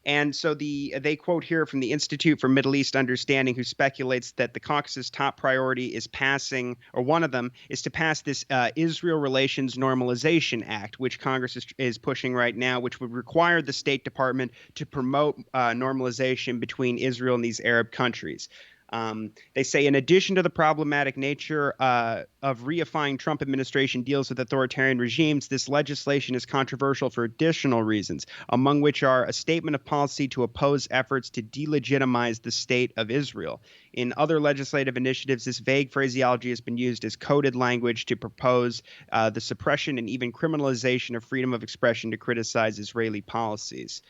[SPEAKER 2] and so they quote here from the Institute for Middle East Understanding, who speculates that the caucus's top priority is passing, or one of them is to pass this Israel Relations Normalization Act, which Congress is pushing right now, which would require the State Department to promote normalization between Israel and these Arab countries. They say, in addition to the problematic nature of reifying Trump administration deals with authoritarian regimes, this legislation is controversial for additional reasons, among which are a statement of policy to oppose efforts to delegitimize the state of Israel. In other legislative initiatives, this vague phraseology has been used as coded language to propose the suppression and even criminalization of freedom of expression to criticize Israeli policies.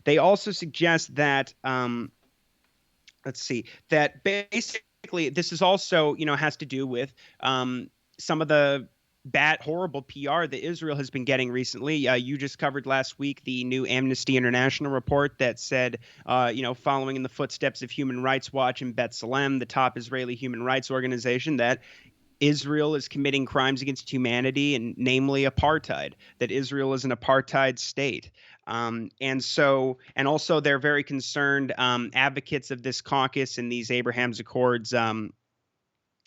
[SPEAKER 2] They also suggest that that basically this is also, has to do with some of the horrible PR that Israel has been getting recently. You just covered last week the new Amnesty International report that said, following in the footsteps of Human Rights Watch and B'Tselem, the top Israeli human rights organization, that Israel is committing crimes against humanity, and namely apartheid, that Israel is an apartheid state. And also they're very concerned, advocates of this caucus and these Abraham Accords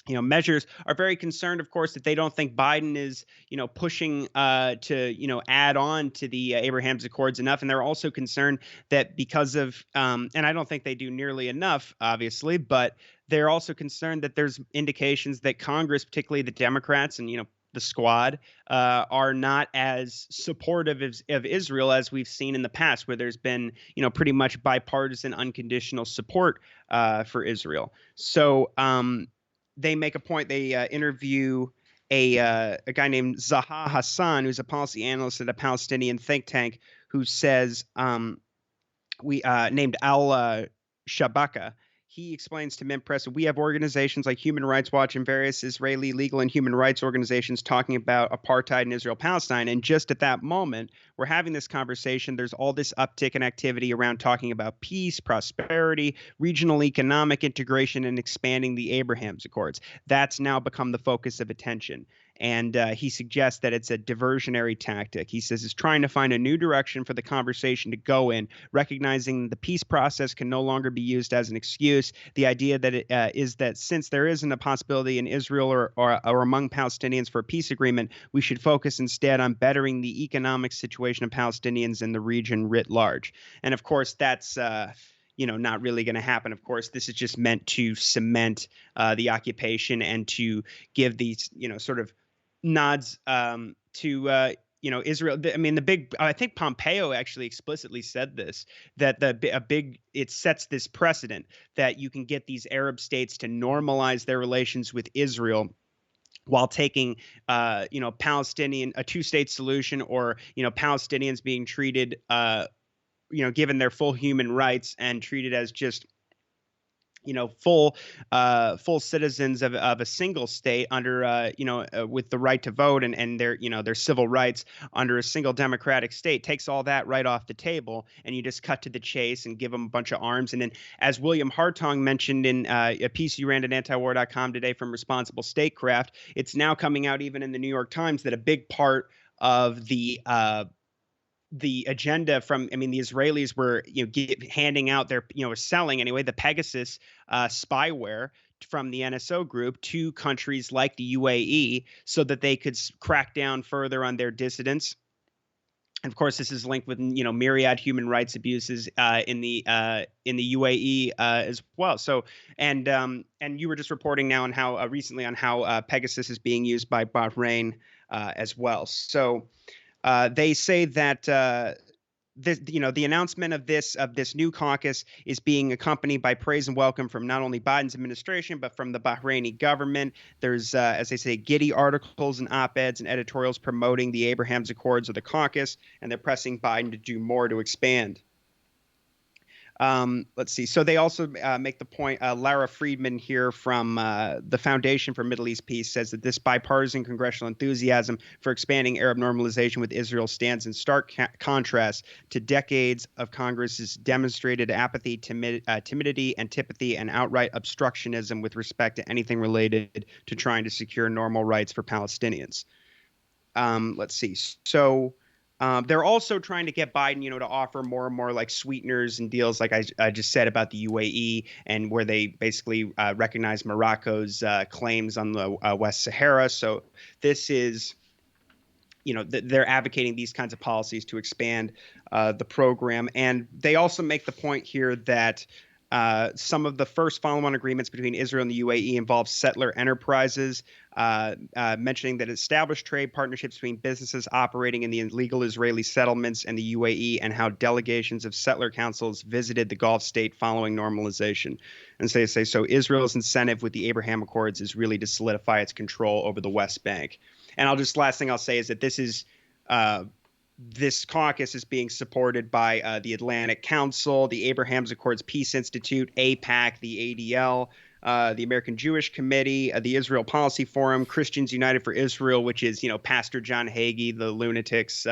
[SPEAKER 2] measures are very concerned, of course, that they don't think Biden is, pushing to, add on to the Abraham Accords enough. And they're also concerned that because of, and I don't think they do nearly enough, obviously, but they're also concerned that there's indications that Congress, particularly the Democrats and, the squad, are not as supportive of Israel as we've seen in the past, where there's been, pretty much bipartisan, unconditional support for Israel. So, they make a point. They interview a guy named Zaha Hassan, who's a policy analyst at a Palestinian think tank, who says, we named Al Shabaka. He explains to Mint Press that we have organizations like Human Rights Watch and various Israeli legal and human rights organizations talking about apartheid in Israel-Palestine. And just at that moment, we're having this conversation. There's all this uptick in activity around talking about peace, prosperity, regional economic integration, and expanding the Abraham Accords. That's now become the focus of attention. And he suggests that it's a diversionary tactic. He says it's trying to find a new direction for the conversation to go in, recognizing the peace process can no longer be used as an excuse. The idea that it is that since there isn't a possibility in Israel or among Palestinians for a peace agreement, we should focus instead on bettering the economic situation of Palestinians in the region writ large. And of course, that's not really going to happen. Of course, this is just meant to cement the occupation and to give these, sort of nods to Israel. I think Pompeo actually explicitly said this, that it sets this precedent that you can get these Arab states to normalize their relations with Israel while taking, Palestinian, a two-state solution, or, Palestinians being treated, given their full human rights and treated as just, full citizens of a single state under, with the right to vote and their civil rights under a single democratic state, takes all that right off the table, and you just cut to the chase and give them a bunch of arms. And then, as William Hartong mentioned in a piece you ran at antiwar.com today from Responsible Statecraft, it's now coming out even in the New York Times that a big part of the agenda from, the Israelis were, handing out their, selling anyway, the Pegasus spyware from the NSO group to countries like the UAE so that they could crack down further on their dissidents. And of course, this is linked with, myriad human rights abuses in the UAE as well. So, and you were just reporting now on how recently on how Pegasus is being used by Bahrain as well. So, they say that the announcement of this new caucus is being accompanied by praise and welcome from not only Biden's administration but from the Bahraini government. There's, as they say, giddy articles and op-eds and editorials promoting the Abraham Accords of the caucus, and they're pressing Biden to do more to expand. Let's see. So they also make the point. Lara Friedman here from the Foundation for Middle East Peace says that this bipartisan congressional enthusiasm for expanding Arab normalization with Israel stands in stark contrast to decades of Congress's demonstrated apathy, timidity, antipathy, and outright obstructionism with respect to anything related to trying to secure normal rights for Palestinians. Let's see. So they're also trying to get Biden, to offer more and more like sweeteners and deals, like I just said about the UAE, and where they basically recognize Morocco's claims on the West Sahara. So this is, they're advocating these kinds of policies to expand the program. And they also make the point here that some of the first follow-on agreements between Israel and the UAE involve settler enterprises, mentioning that established trade partnerships between businesses operating in the illegal Israeli settlements and the UAE, and how delegations of settler councils visited the Gulf state following normalization. And so they say, so Israel's incentive with the Abraham Accords is really to solidify its control over the West Bank. And last thing I'll say is that this caucus is being supported by the Atlantic Council, the Abraham Accords Peace Institute, AIPAC, the ADL, the American Jewish Committee, the Israel Policy Forum, Christians United for Israel, which is, Pastor John Hagee, the lunatics,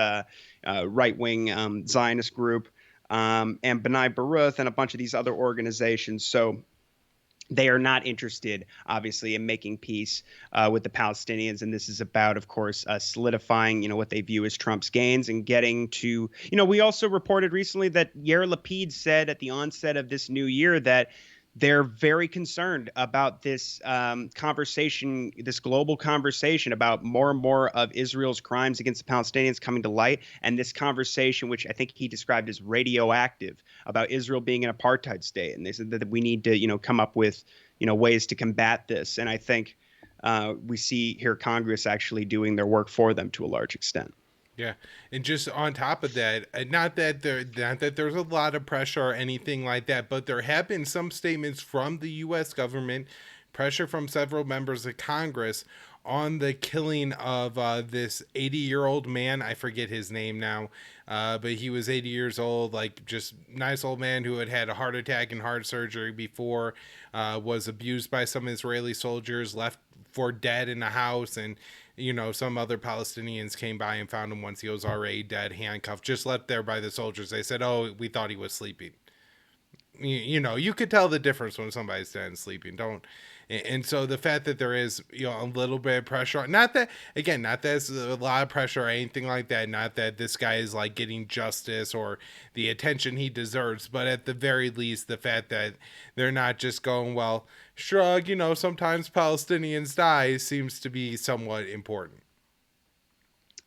[SPEAKER 2] right-wing Zionist group, and B'nai B'ruth, and a bunch of these other organizations. So they are not interested, obviously, in making peace with the Palestinians. And this is about, of course, solidifying, what they view as Trump's gains and getting to, we also reported recently that Yair Lapid said at the onset of this new year that they're very concerned about this conversation, this global conversation about more and more of Israel's crimes against the Palestinians coming to light. And this conversation, which I think he described as radioactive, about Israel being an apartheid state. And they said that we need to, come up with, ways to combat this. And I think we see here Congress actually doing their work for them to a large extent.
[SPEAKER 1] Yeah, and just on top of that, not that there's a lot of pressure or anything like that, but there have been some statements from the U.S. government, pressure from several members of Congress on the killing of this 80-year-old man. I forget his name now, but he was 80 years old, like just nice old man who had had a heart attack and heart surgery before, was abused by some Israeli soldiers, left for dead in a house, and some other Palestinians came by and found him once he was already dead, handcuffed, just left there by the soldiers. They said, "Oh, we thought he was sleeping." You could tell the difference when somebody's dead and sleeping. And so the fact that there is, a little bit of pressure, not that it's a lot of pressure or anything like that, not that this guy is like getting justice or the attention he deserves, but at the very least, the fact that they're not just going, well, shrug, sometimes Palestinians die seems to be somewhat important.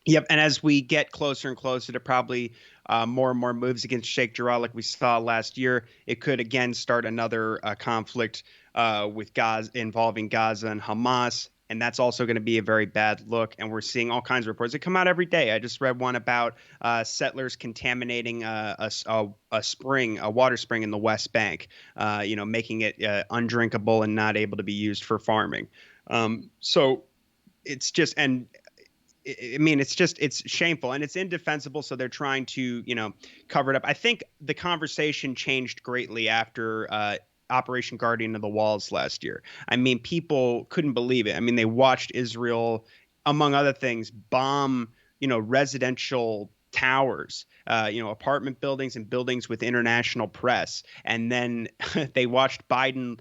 [SPEAKER 2] Yep, and as we get closer and closer to probably more and more moves against Sheikh Jarrah, like we saw last year, it could again start another conflict with Gaza, involving Gaza and Hamas, and that's also going to be a very bad look. And we're seeing all kinds of reports that come out every day. I just read one about settlers contaminating a spring, a water spring in the West Bank, making it undrinkable and not able to be used for farming. So it's just, and it's shameful and it's indefensible. So they're trying to, cover it up. I think the conversation changed greatly after Operation Guardian of the Walls last year. People couldn't believe it. They watched Israel, among other things, bomb, residential towers, apartment buildings and buildings with international press. And then they watched Biden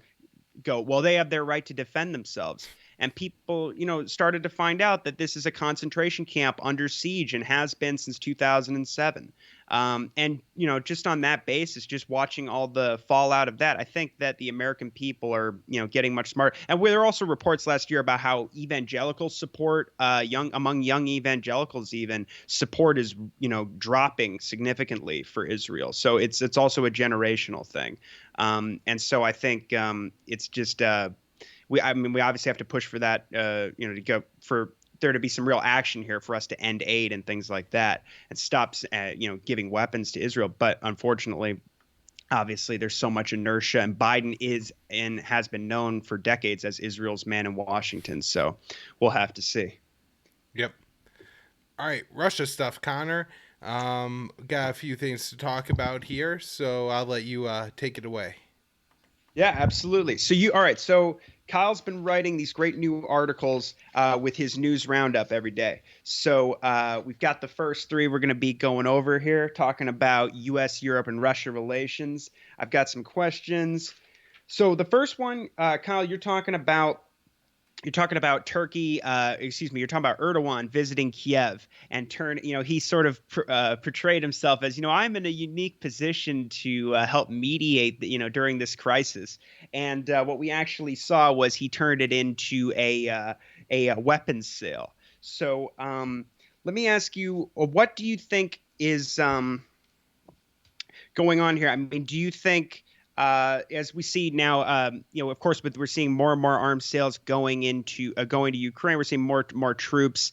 [SPEAKER 2] go, well, they have their right to defend themselves. And people, started to find out that this is a concentration camp under siege and has been since 2007. And, just on that basis, just watching all the fallout of that, I think that the American people are, getting much smarter. And there are also reports last year about how evangelical support, among young evangelicals, even support is, dropping significantly for Israel. So it's also a generational thing. And so I think it's just we obviously have to push for that, to go for there to be some real action here for us to end aid and things like that and stop, giving weapons to Israel. But unfortunately, obviously, there's so much inertia, and Biden is and has been known for decades as Israel's man in Washington. So we'll have to see.
[SPEAKER 1] Yep. All right, Russia stuff, Connor. Got a few things to talk about here, so I'll let you take it away.
[SPEAKER 2] Yeah, absolutely. All right. So Kyle's been writing these great new articles with his news roundup every day. We've got the first three we're going to be going over here, talking about U.S., Europe, and Russia relations. I've got some questions. So the first one, Kyle, you're talking about Turkey, excuse me, you're talking about Erdogan visiting Kiev and he sort of portrayed himself as, I'm in a unique position to help mediate, during this crisis. And what we actually saw was he turned it into a weapons sale. Let me ask you, what do you think is going on here? I mean, do you think, as we see now, of course, but we're seeing more and more arms sales going to Ukraine. We're seeing more troops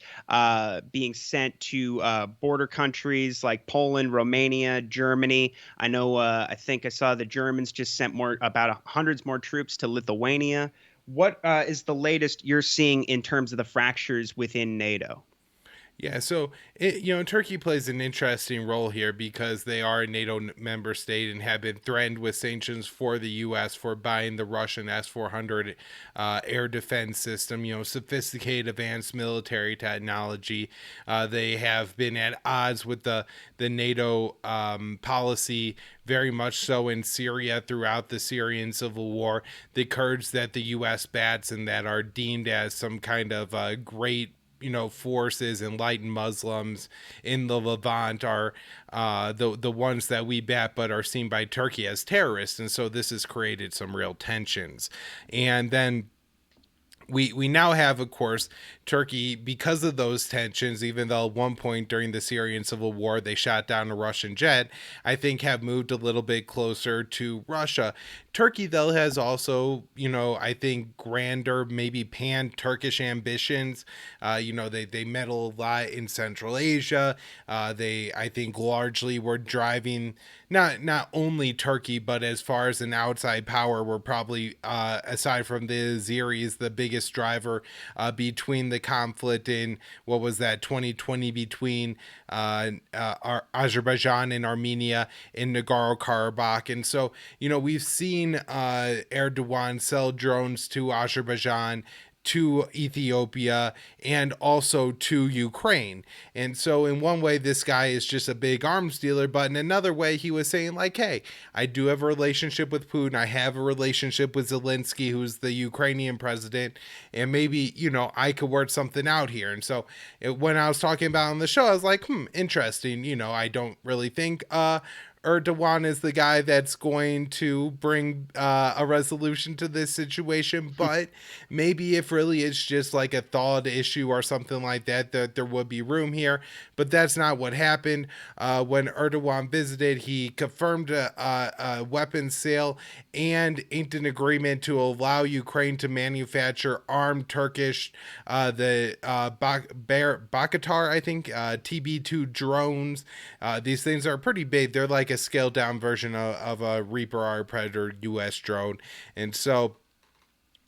[SPEAKER 2] being sent to border countries like Poland, Romania, Germany. I know. I think I saw the Germans just sent about hundreds more troops to Lithuania. What is the latest you're seeing in terms of the fractures within NATO?
[SPEAKER 1] Yeah, so Turkey plays an interesting role here because they are a NATO member state and have been threatened with sanctions for the U.S. for buying the Russian S-400 air defense system. Sophisticated, advanced military technology. They have been at odds with the NATO policy, very much so in Syria throughout the Syrian civil war. The Kurds that the U.S. bats and that are deemed as some kind of great forces, enlightened Muslims in the Levant are the ones that we bat, but are seen by Turkey as terrorists, and so this has created some real tensions. And then we now have, of course, Turkey, because of those tensions, even though at one point during the Syrian civil war they shot down a Russian jet, I think have moved a little bit closer to Russia. Turkey, though, has also, I think grander, maybe pan-Turkish ambitions. They meddle a lot in Central Asia. They, I think, largely were driving not only Turkey, but as far as an outside power, were probably, aside from the Azeris, the biggest driver between the conflict in, what was that, 2020, between Azerbaijan and Armenia in Nagorno-Karabakh. And so, we've seen Erdogan sell drones to Azerbaijan, to Ethiopia, and also to Ukraine. And so in one way this guy is just a big arms dealer, but in another way he was saying like, hey, I do have a relationship with Putin, I have a relationship with Zelensky, who's the Ukrainian president, and maybe I could work something out here. And so when I was talking about on the show, I was like, interesting. I don't really think Erdogan is the guy that's going to bring a resolution to this situation, but maybe if really it's just like a thawed issue or something like that, that there would be room here. But that's not what happened. When Erdogan visited, he confirmed a weapons sale and inked an agreement to allow Ukraine to manufacture armed Turkish, the Bakatar, I think, TB2 drones. These things are pretty big. They're like a scaled down version of a Reaper or Predator US drone. And so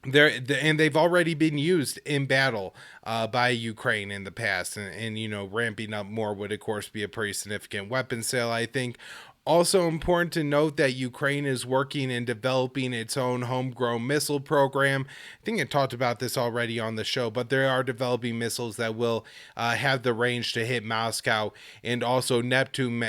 [SPEAKER 1] they've already been used in battle by Ukraine in the past, and ramping up more would of course be a pretty significant weapon sale, I think. Also important to note that Ukraine is working and developing its own homegrown missile program. I think I talked about this already on the show, but they are developing missiles that will have the range to hit Moscow, and also Neptune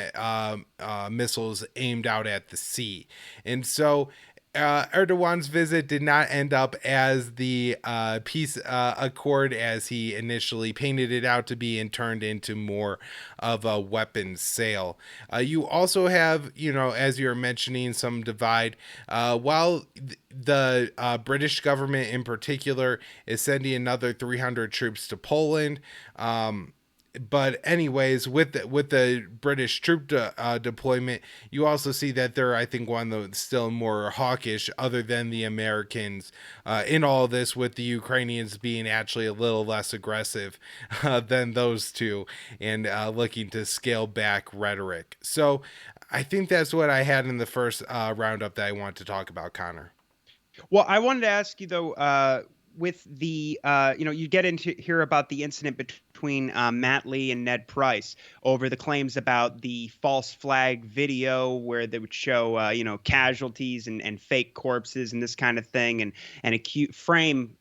[SPEAKER 1] missiles aimed out at the sea. And so Erdogan's visit did not end up as the peace accord as he initially painted it out to be, and turned into more of a weapons sale. You also have, as you're mentioning, some divide. While the British government in particular is sending another 300 troops to Poland, but anyways, with the British troop deployment, you also see that they're, I think, one of the still more hawkish, other than the Americans, in all this, with the Ukrainians being actually a little less aggressive than those two, and looking to scale back rhetoric. So I think that's what I had in the first roundup that I want to talk about, Connor.
[SPEAKER 2] Well, I wanted to ask you though. with the you get into hear about the incident between Matt Lee and Ned Price over the claims about the false flag video where they would show casualties and fake corpses and this kind of thing, and frame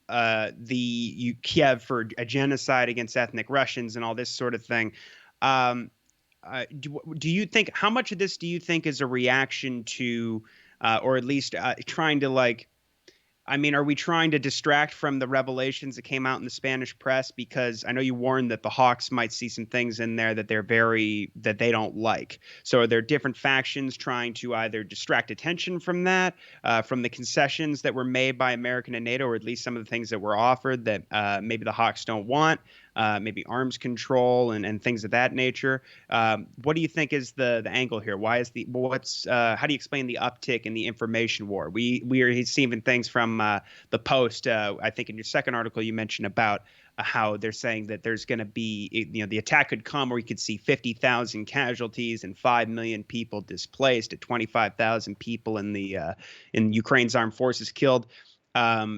[SPEAKER 2] Kiev for a genocide against ethnic Russians and all this sort of thing. Do you think, how much of this do you think is a reaction to, or at least trying to are we trying to distract from the revelations that came out in the Spanish press? Because I know you warned that the Hawks might see some things in there that that they don't like. So are there different factions trying to either distract attention from that, from the concessions that were made by America and NATO, or at least some of the things that were offered that maybe the Hawks don't want? Maybe arms control and things of that nature. What do you think is the angle here? Why is how do you explain the uptick in the information war? We are seeing things from the Post. I think in your second article you mentioned about how they're saying that there's going to be, the attack could come where you could see 50,000 casualties and 5 million people displaced, at 25,000 people in Ukraine's armed forces killed.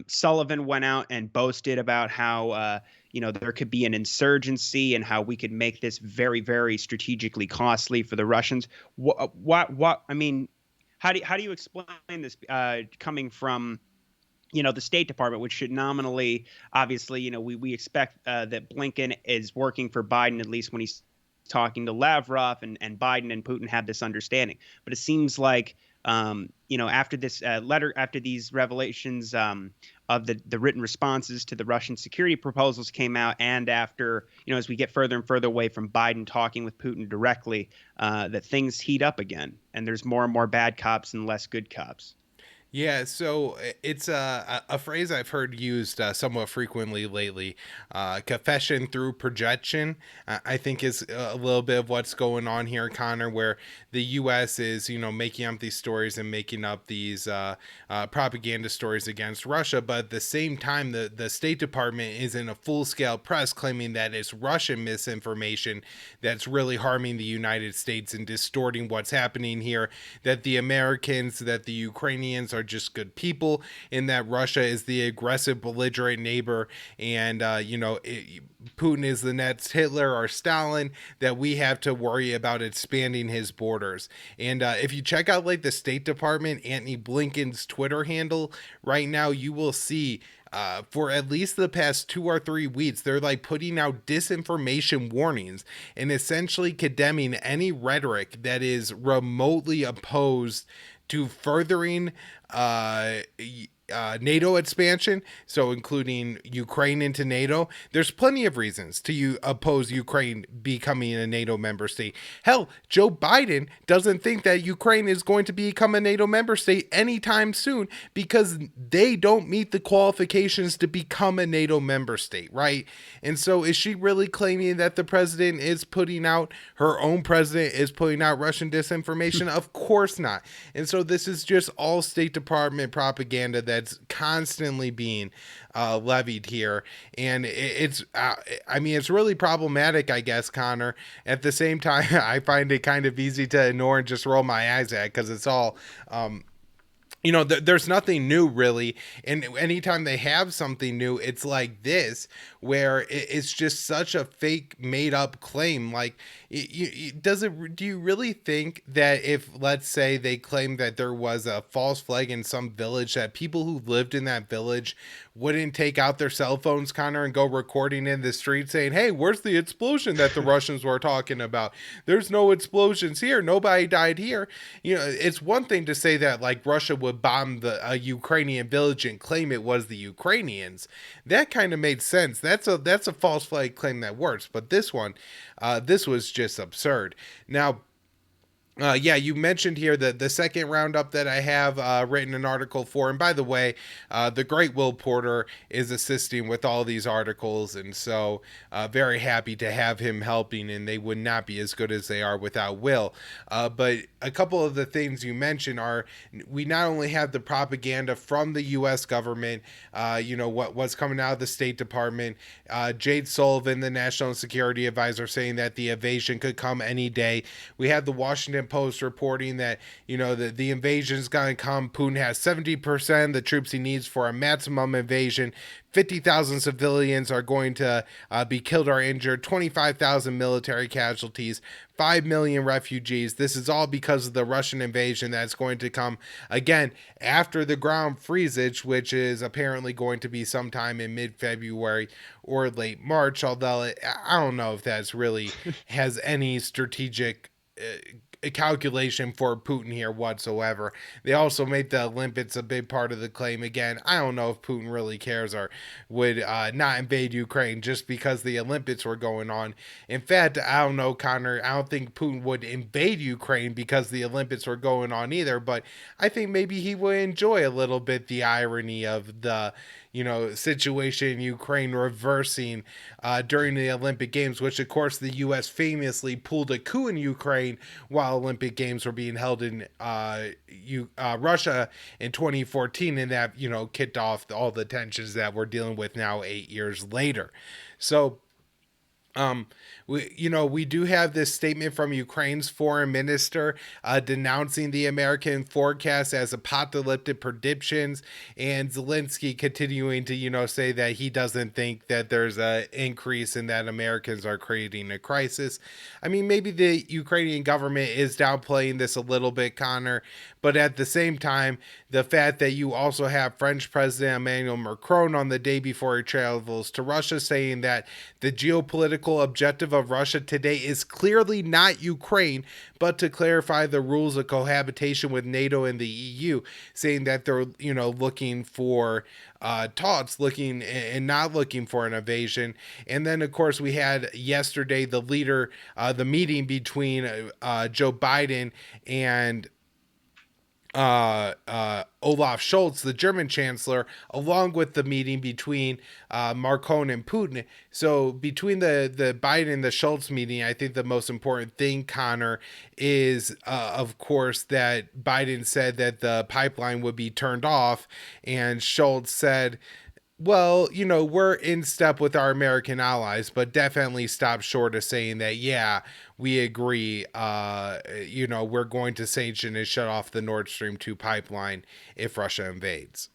[SPEAKER 2] Sullivan went out and boasted about how there could be an insurgency and how we could make this very, very strategically costly for the Russians. How do you explain this coming from the State Department, which should nominally, obviously, we expect that Blinken is working for Biden, at least when he's talking to Lavrov, and Biden and Putin have this understanding. But it seems like after this letter, after these revelations of the written responses to the Russian security proposals came out, and after, as we get further and further away from Biden talking with Putin directly, that things heat up again, and there's more and more bad cops and less good cops.
[SPEAKER 1] Yeah, so it's a phrase I've heard used somewhat frequently lately. Confession through projection, I think, is a little bit of what's going on here, Connor, where the U.S. is, making up these stories and making up these propaganda stories against Russia. But at the same time, the State Department is in a full-scale press claiming that it's Russian misinformation that's really harming the United States and distorting what's happening here, that the Americans, that the Ukrainians are just good people, and that Russia is the aggressive, belligerent neighbor, and Putin is the next Hitler or Stalin, that we have to worry about expanding his borders. And if you check out the State Department, Antony Blinken's Twitter handle right now, you will see for at least the past 2 or 3 weeks, they're putting out disinformation warnings and essentially condemning any rhetoric that is remotely opposed to furthering NATO expansion, so including Ukraine into NATO. There's plenty of reasons to oppose Ukraine becoming a NATO member state. Hell, Joe Biden doesn't think that Ukraine is going to become a NATO member state anytime soon because they don't meet the qualifications to become a NATO member state, right? And so is she really claiming that her own president is putting out Russian disinformation? Of course not. And so this is just all State Department propaganda that's constantly being levied here, and it's really problematic, I guess, Connor. At the same time, I find it kind of easy to ignore and just roll my eyes at, because it's all there's nothing new really, and anytime they have something new, it's like this, where it's just such a fake, made-up claim. Do you really think that if, let's say, they claim that there was a false flag in some village, that people who lived in that village wouldn't take out their cell phones, Connor, and go recording in the street saying, "Hey, where's the explosion that the Russians were talking about? There's no explosions here. Nobody died here." It's one thing to say that Russia would bomb a Ukrainian village and claim it was the Ukrainians. That kind of made sense. That's a false flag claim that works. But this one, this was just absurd. Now, you mentioned here that the second roundup that I have written an article for. And by the way, the great Will Porter is assisting with all these articles. And so very happy to have him helping. And they would not be as good as they are without Will. But a couple of the things you mentioned are, we not only have the propaganda from the U.S. government, what's coming out of the State Department, Jade Sullivan, the National Security Advisor, saying that the invasion could come any day. We have the Washington Washington Post reporting that, the invasion is going to come. Putin has 70% of the troops he needs for a maximum invasion. 50,000 civilians are going to be killed or injured, 25,000 military casualties, 5 million refugees. This is all because of the Russian invasion that's going to come again after the ground freezage, which is apparently going to be sometime in mid-February or late March, although I don't know if that's really has any strategic calculation for Putin here whatsoever. They also made the Olympics a big part of the claim. Again, I don't know if Putin really cares or would not invade Ukraine just because the Olympics were going on. In fact, I don't know, Connor, I don't think Putin would invade Ukraine because the Olympics were going on either, but I think maybe he would enjoy a little bit the irony of the situation in Ukraine reversing during the Olympic Games, which of course the U.S. famously pulled a coup in Ukraine while Olympic Games were being held in Russia in 2014, and that kicked off all the tensions that we're dealing with now 8 years later. So we do have this statement from Ukraine's foreign minister denouncing the American forecast as apocalyptic predictions, and Zelensky continuing to, say that he doesn't think that there's an increase and that Americans are creating a crisis. I mean, maybe the Ukrainian government is downplaying this a little bit, Connor, but at the same time, the fact that you also have French President Emmanuel Macron on the day before he travels to Russia saying that the geopolitical objective of Russia today is clearly not Ukraine, but to clarify the rules of cohabitation with NATO and the EU, saying that they're, looking for talks, looking and not looking for an invasion. And then, of course, we had yesterday the meeting between Joe Biden and Olaf Scholz, the German chancellor, along with the meeting between Macron and Putin. So between the Biden and the Scholz meeting, I think the most important thing, Connor, is, of course, that Biden said that the pipeline would be turned off, and Scholz said, well, we're in step with our American allies, but definitely stop short of saying that, yeah, we agree, we're going to sanction and shut off the Nord Stream 2 pipeline if Russia invades.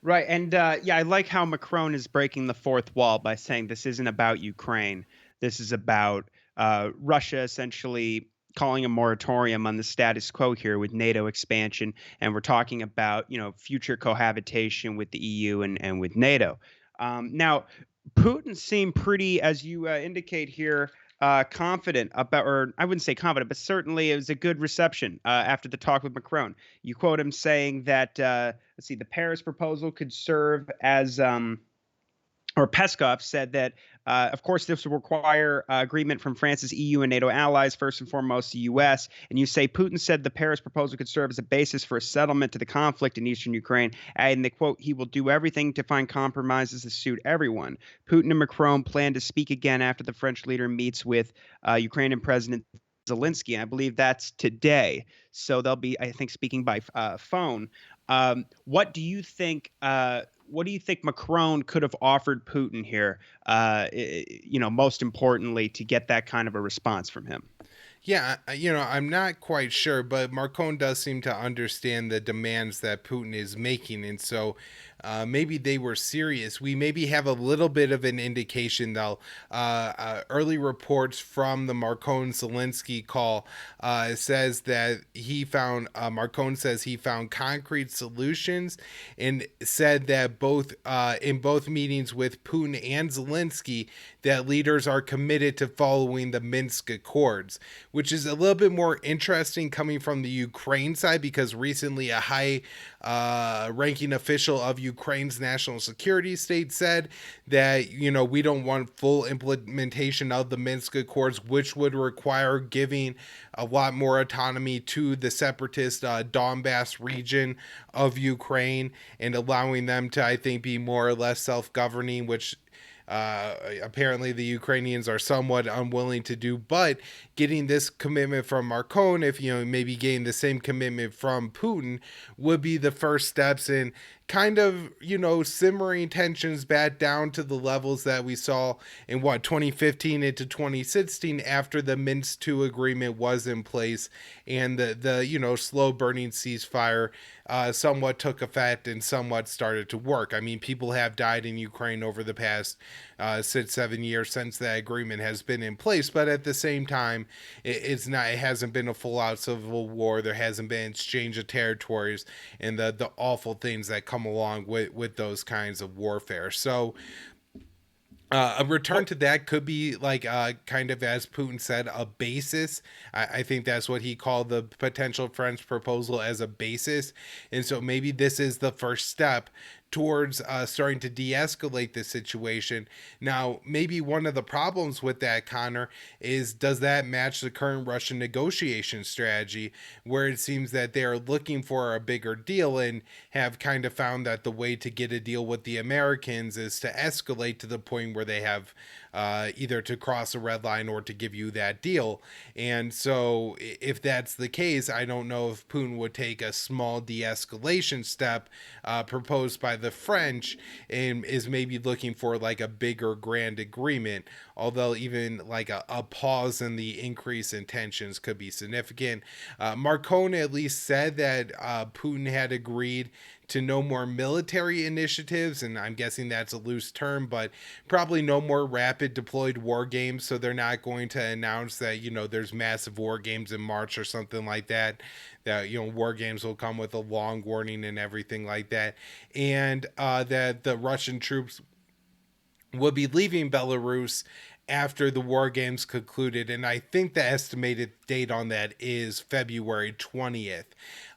[SPEAKER 2] Right. And I like how Macron is breaking the fourth wall by saying this isn't about Ukraine. This is about Russia essentially calling a moratorium on the status quo here with NATO expansion. And we're talking about, future cohabitation with the EU and with NATO. Now, Putin seemed pretty, as you indicate here, confident about, or I wouldn't say confident, but certainly it was a good reception after the talk with Macron. You quote him saying that, the Paris proposal could serve as, or Peskov said that, of course, this would require agreement from France's EU and NATO allies, first and foremost the U.S. And you say Putin said the Paris proposal could serve as a basis for a settlement to the conflict in eastern Ukraine. And they quote, he will do everything to find compromises that suit everyone. Putin and Macron plan to speak again after the French leader meets with Ukrainian President Zelensky. I believe that's today. So they'll be, I think, speaking by phone. What do you think? What do you think Macron could have offered Putin here? Most importantly, to get that kind of a response from him.
[SPEAKER 1] Yeah, I'm not quite sure, but Macron does seem to understand the demands that Putin is making, and so maybe they were serious. We maybe have a little bit of an indication, though. Early reports from the Macron-Zelensky call says that Macron says he found concrete solutions, and said that in both meetings with Putin and Zelensky, that leaders are committed to following the Minsk Accords, which is a little bit more interesting coming from the Ukraine side, because recently a high ranking official of Ukraine's national security state said that, we don't want full implementation of the Minsk Accords, which would require giving a lot more autonomy to the separatist Donbass region of Ukraine and allowing them to, I think, be more or less self-governing, which apparently the Ukrainians are somewhat unwilling to do. But getting this commitment from Macron, if maybe getting the same commitment from Putin, would be the first steps in kind of, simmering tensions back down to the levels that we saw in 2015 into 2016 after the Minsk II agreement was in place and the slow burning ceasefire somewhat took effect and somewhat started to work. I mean, people have died in Ukraine over the past 6-7 years since that agreement has been in place, but at the same time, it hasn't been a full out civil war. There hasn't been exchange of territories and the awful things that come along with those kinds of warfare. So a return to that could be like kind of, as Putin said, a basis. I think that's what he called the potential French proposal, as a basis. And so maybe this is the first step towards starting to de-escalate the situation. Now, maybe one of the problems with that, Connor, is does that match the current Russian negotiation strategy, where it seems that they're looking for a bigger deal and have kind of found that the way to get a deal with the Americans is to escalate to the point where they have either to cross a red line or to give you that deal. And so if that's the case, I don't know if Putin would take a small de-escalation step proposed by the French and is maybe looking for like a bigger grand agreement, although even like a pause in the increase in tensions could be significant. Marcone at least said that Putin had agreed to no more military initiatives, and I'm guessing that's a loose term, but probably no more rapid deployed war games. So they're not going to announce that, there's massive war games in March or something like that. That, war games will come with a long warning and everything like that. And that the Russian troops will be leaving Belarus after the war games concluded. And I think the estimated date on that is February 20th.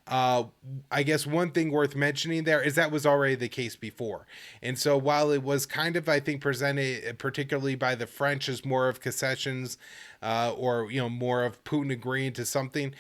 [SPEAKER 1] I guess one thing worth mentioning there is that was already the case before. And so while it was kind of, I think, presented particularly by the French as more of concessions or, more of Putin agreeing to something,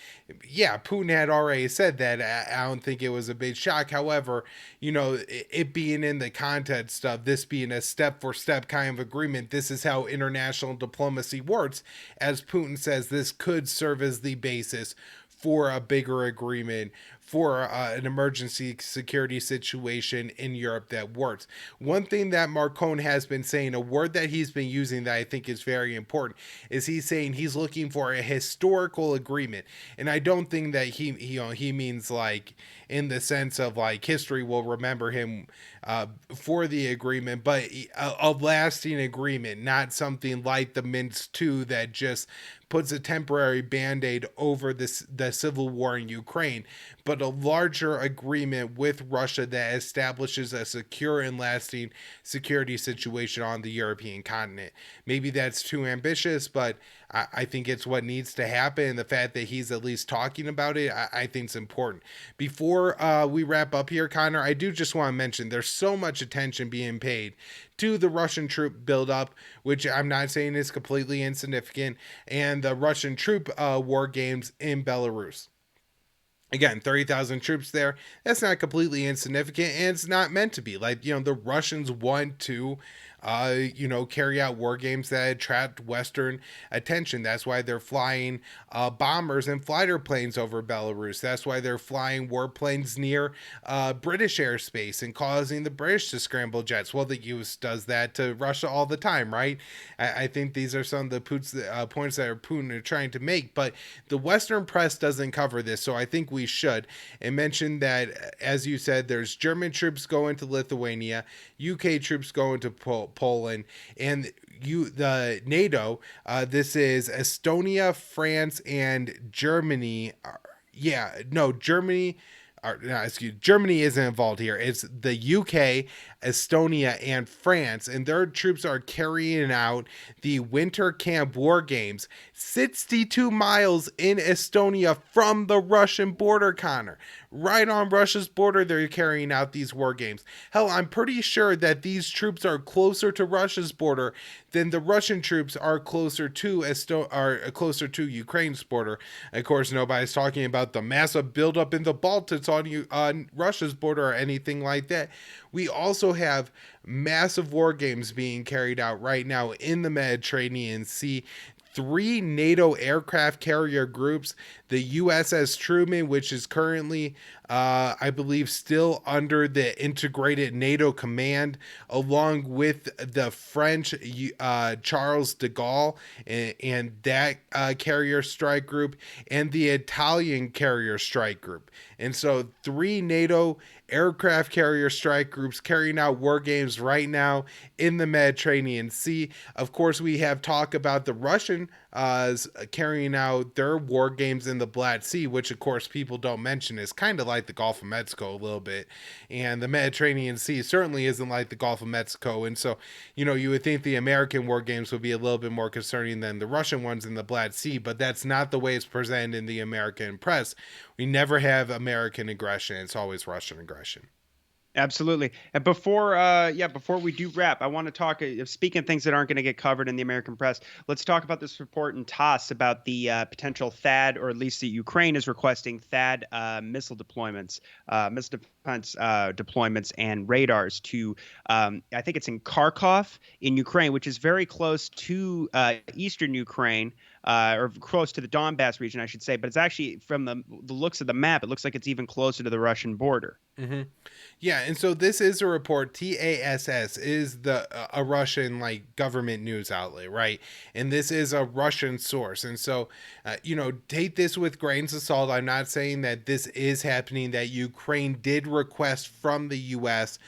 [SPEAKER 1] yeah, Putin had already said that. I don't think it was a big shock. However, it being in the context of this being a step-for-step kind of agreement, this is how international diplomacy works. As Putin says, this could serve as the basis for a bigger agreement, for an emergency security situation in Europe that works. One thing that Marcone has been saying, a word that he's been using that I think is very important, is he's saying he's looking for a historical agreement. And I don't think that he means like in the sense of like history will remember him for the agreement, but a lasting agreement, not something like the Minsk II that just puts a temporary band-aid over the civil war in Ukraine, but a larger agreement with Russia that establishes a secure and lasting security situation on the European continent. Maybe that's too ambitious, but I think it's what needs to happen. And the fact that he's at least talking about it, I think is important. Before we wrap up here, Connor, I do just want to mention there's so much attention being paid to the Russian troop buildup, which I'm not saying is completely insignificant, and the Russian troop war games in Belarus. Again, 30,000 troops there. That's not completely insignificant, and it's not meant to be. Like, the Russians want to, carry out war games that attract Western attention. That's why they're flying bombers and fighter planes over Belarus. That's why they're flying warplanes near British airspace and causing the British to scramble jets. Well, the U.S. does that to Russia all the time, right? I think these are some of the points that Putin are trying to make, but the Western press doesn't cover this, so I think we should. And mention that, as you said, there's German troops going to Lithuania, UK troops going to Poland, and the NATO. This is Estonia, France, and Germany. Germany. Germany isn't involved here. It's the UK, Estonia, and France, and their troops are carrying out the Winter Camp War Games 62 miles in Estonia from the Russian border, Connor. Right on Russia's border, they're carrying out these war games. Hell, I'm pretty sure that these troops are closer to Russia's border than the Russian troops are closer to Ukraine's border. Of course, nobody's talking about the massive buildup in the Baltics on Russia's border or anything like that. We also have massive war games being carried out right now in the Mediterranean Sea. 3 NATO aircraft carrier groups, the USS Truman, which is currently I believe still under the integrated NATO command, along with the French Charles de Gaulle and that carrier strike group, and the Italian carrier strike group. And so 3 NATO aircraft carrier strike groups carrying out war games right now in the Mediterranean Sea. Of course, we have talk about the Russian carrying out their war games in the Black Sea, which of course people don't mention is kind of like the Gulf of Mexico a little bit. And the Mediterranean Sea certainly isn't like the Gulf of Mexico. And so, you would think the American war games would be a little bit more concerning than the Russian ones in the Black Sea, but that's not the way it's presented in the American press. We never have American aggression. It's always Russian aggression.
[SPEAKER 2] Absolutely. And before we do wrap, I want to talk. Speaking of things that aren't going to get covered in the American press, let's talk about this report in TASS about the potential THAAD, or at least that Ukraine is requesting THAAD missile deployments, missile defense deployments, and radars to. I think it's in Kharkov in Ukraine, which is very close to eastern Ukraine. Or close to the Donbass region, I should say, but it's actually, from the looks of the map, it looks like it's even closer to the Russian border.
[SPEAKER 1] Mm-hmm. Yeah, and so this is a report. TASS is a Russian government news outlet, right? And this is a Russian source, and so take this with grains of salt. I'm not saying that this is happening. That Ukraine did request from the U.S.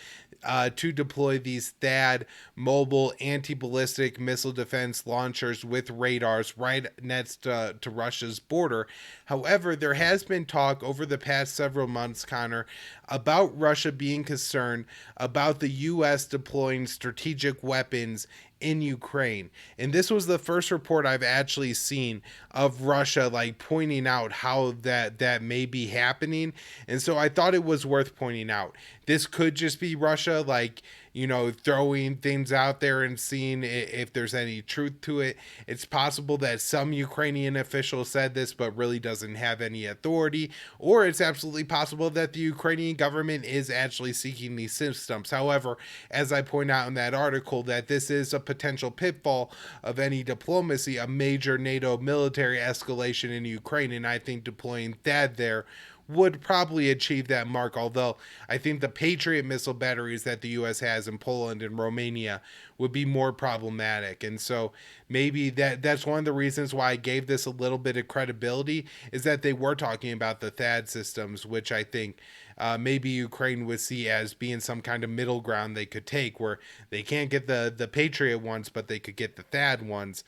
[SPEAKER 1] To deploy these THAAD mobile anti-ballistic missile defense launchers with radars right next to Russia's border. However, there has been talk over the past several months, Connor, about Russia being concerned about the U.S. deploying strategic weapons in Ukraine. And this was the first report I've actually seen of Russia pointing out how that may be happening. And so I thought it was worth pointing out. This could just be Russia throwing things out there and seeing if there's any truth to it. It's possible that some Ukrainian official said this but really doesn't have any authority, or it's absolutely possible that the Ukrainian government is actually seeking these systems. However, as I point out in that article, that this is a potential pitfall of any diplomacy, a major NATO military escalation in Ukraine, and I think deploying THAAD there would probably achieve that mark, although I think the Patriot missile batteries that the U.S. has in Poland and Romania would be more problematic. And so maybe that's one of the reasons why I gave this a little bit of credibility, is that they were talking about the THAAD systems, which I think maybe Ukraine would see as being some kind of middle ground they could take, where they can't get the Patriot ones, but they could get the THAAD ones,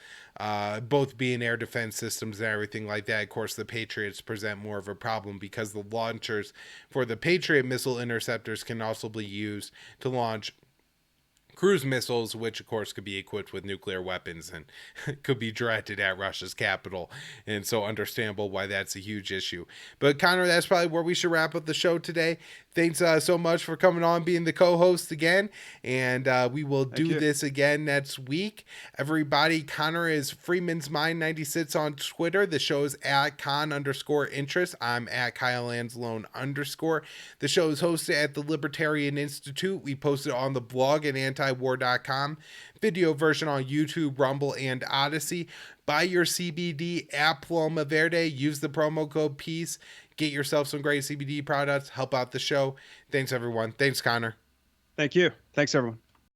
[SPEAKER 1] both being air defense systems and everything like that. Of course, the Patriots present more of a problem because the launchers for the Patriot missile interceptors can also be used to launch cruise missiles, which of course could be equipped with nuclear weapons and could be directed at Russia's capital. And so understandable why that's a huge issue. But Connor, that's probably where we should wrap up the show today. Thanks so much for coming on, being the co-host again. And we will do this again next week. Everybody, Connor is Freeman's Mind 96 on Twitter. The show is at Con_interest. I'm at Kyle Anzalone _. The show is hosted at the Libertarian Institute. We post it on the blog at antiwar.com. Video version on YouTube, Rumble, and Odyssey. Buy your CBD at Paloma Verde. Use the promo code PEACE. Get yourself some great CBD products. Help out the show. Thanks, everyone. Thanks, Connor.
[SPEAKER 2] Thank you. Thanks, everyone.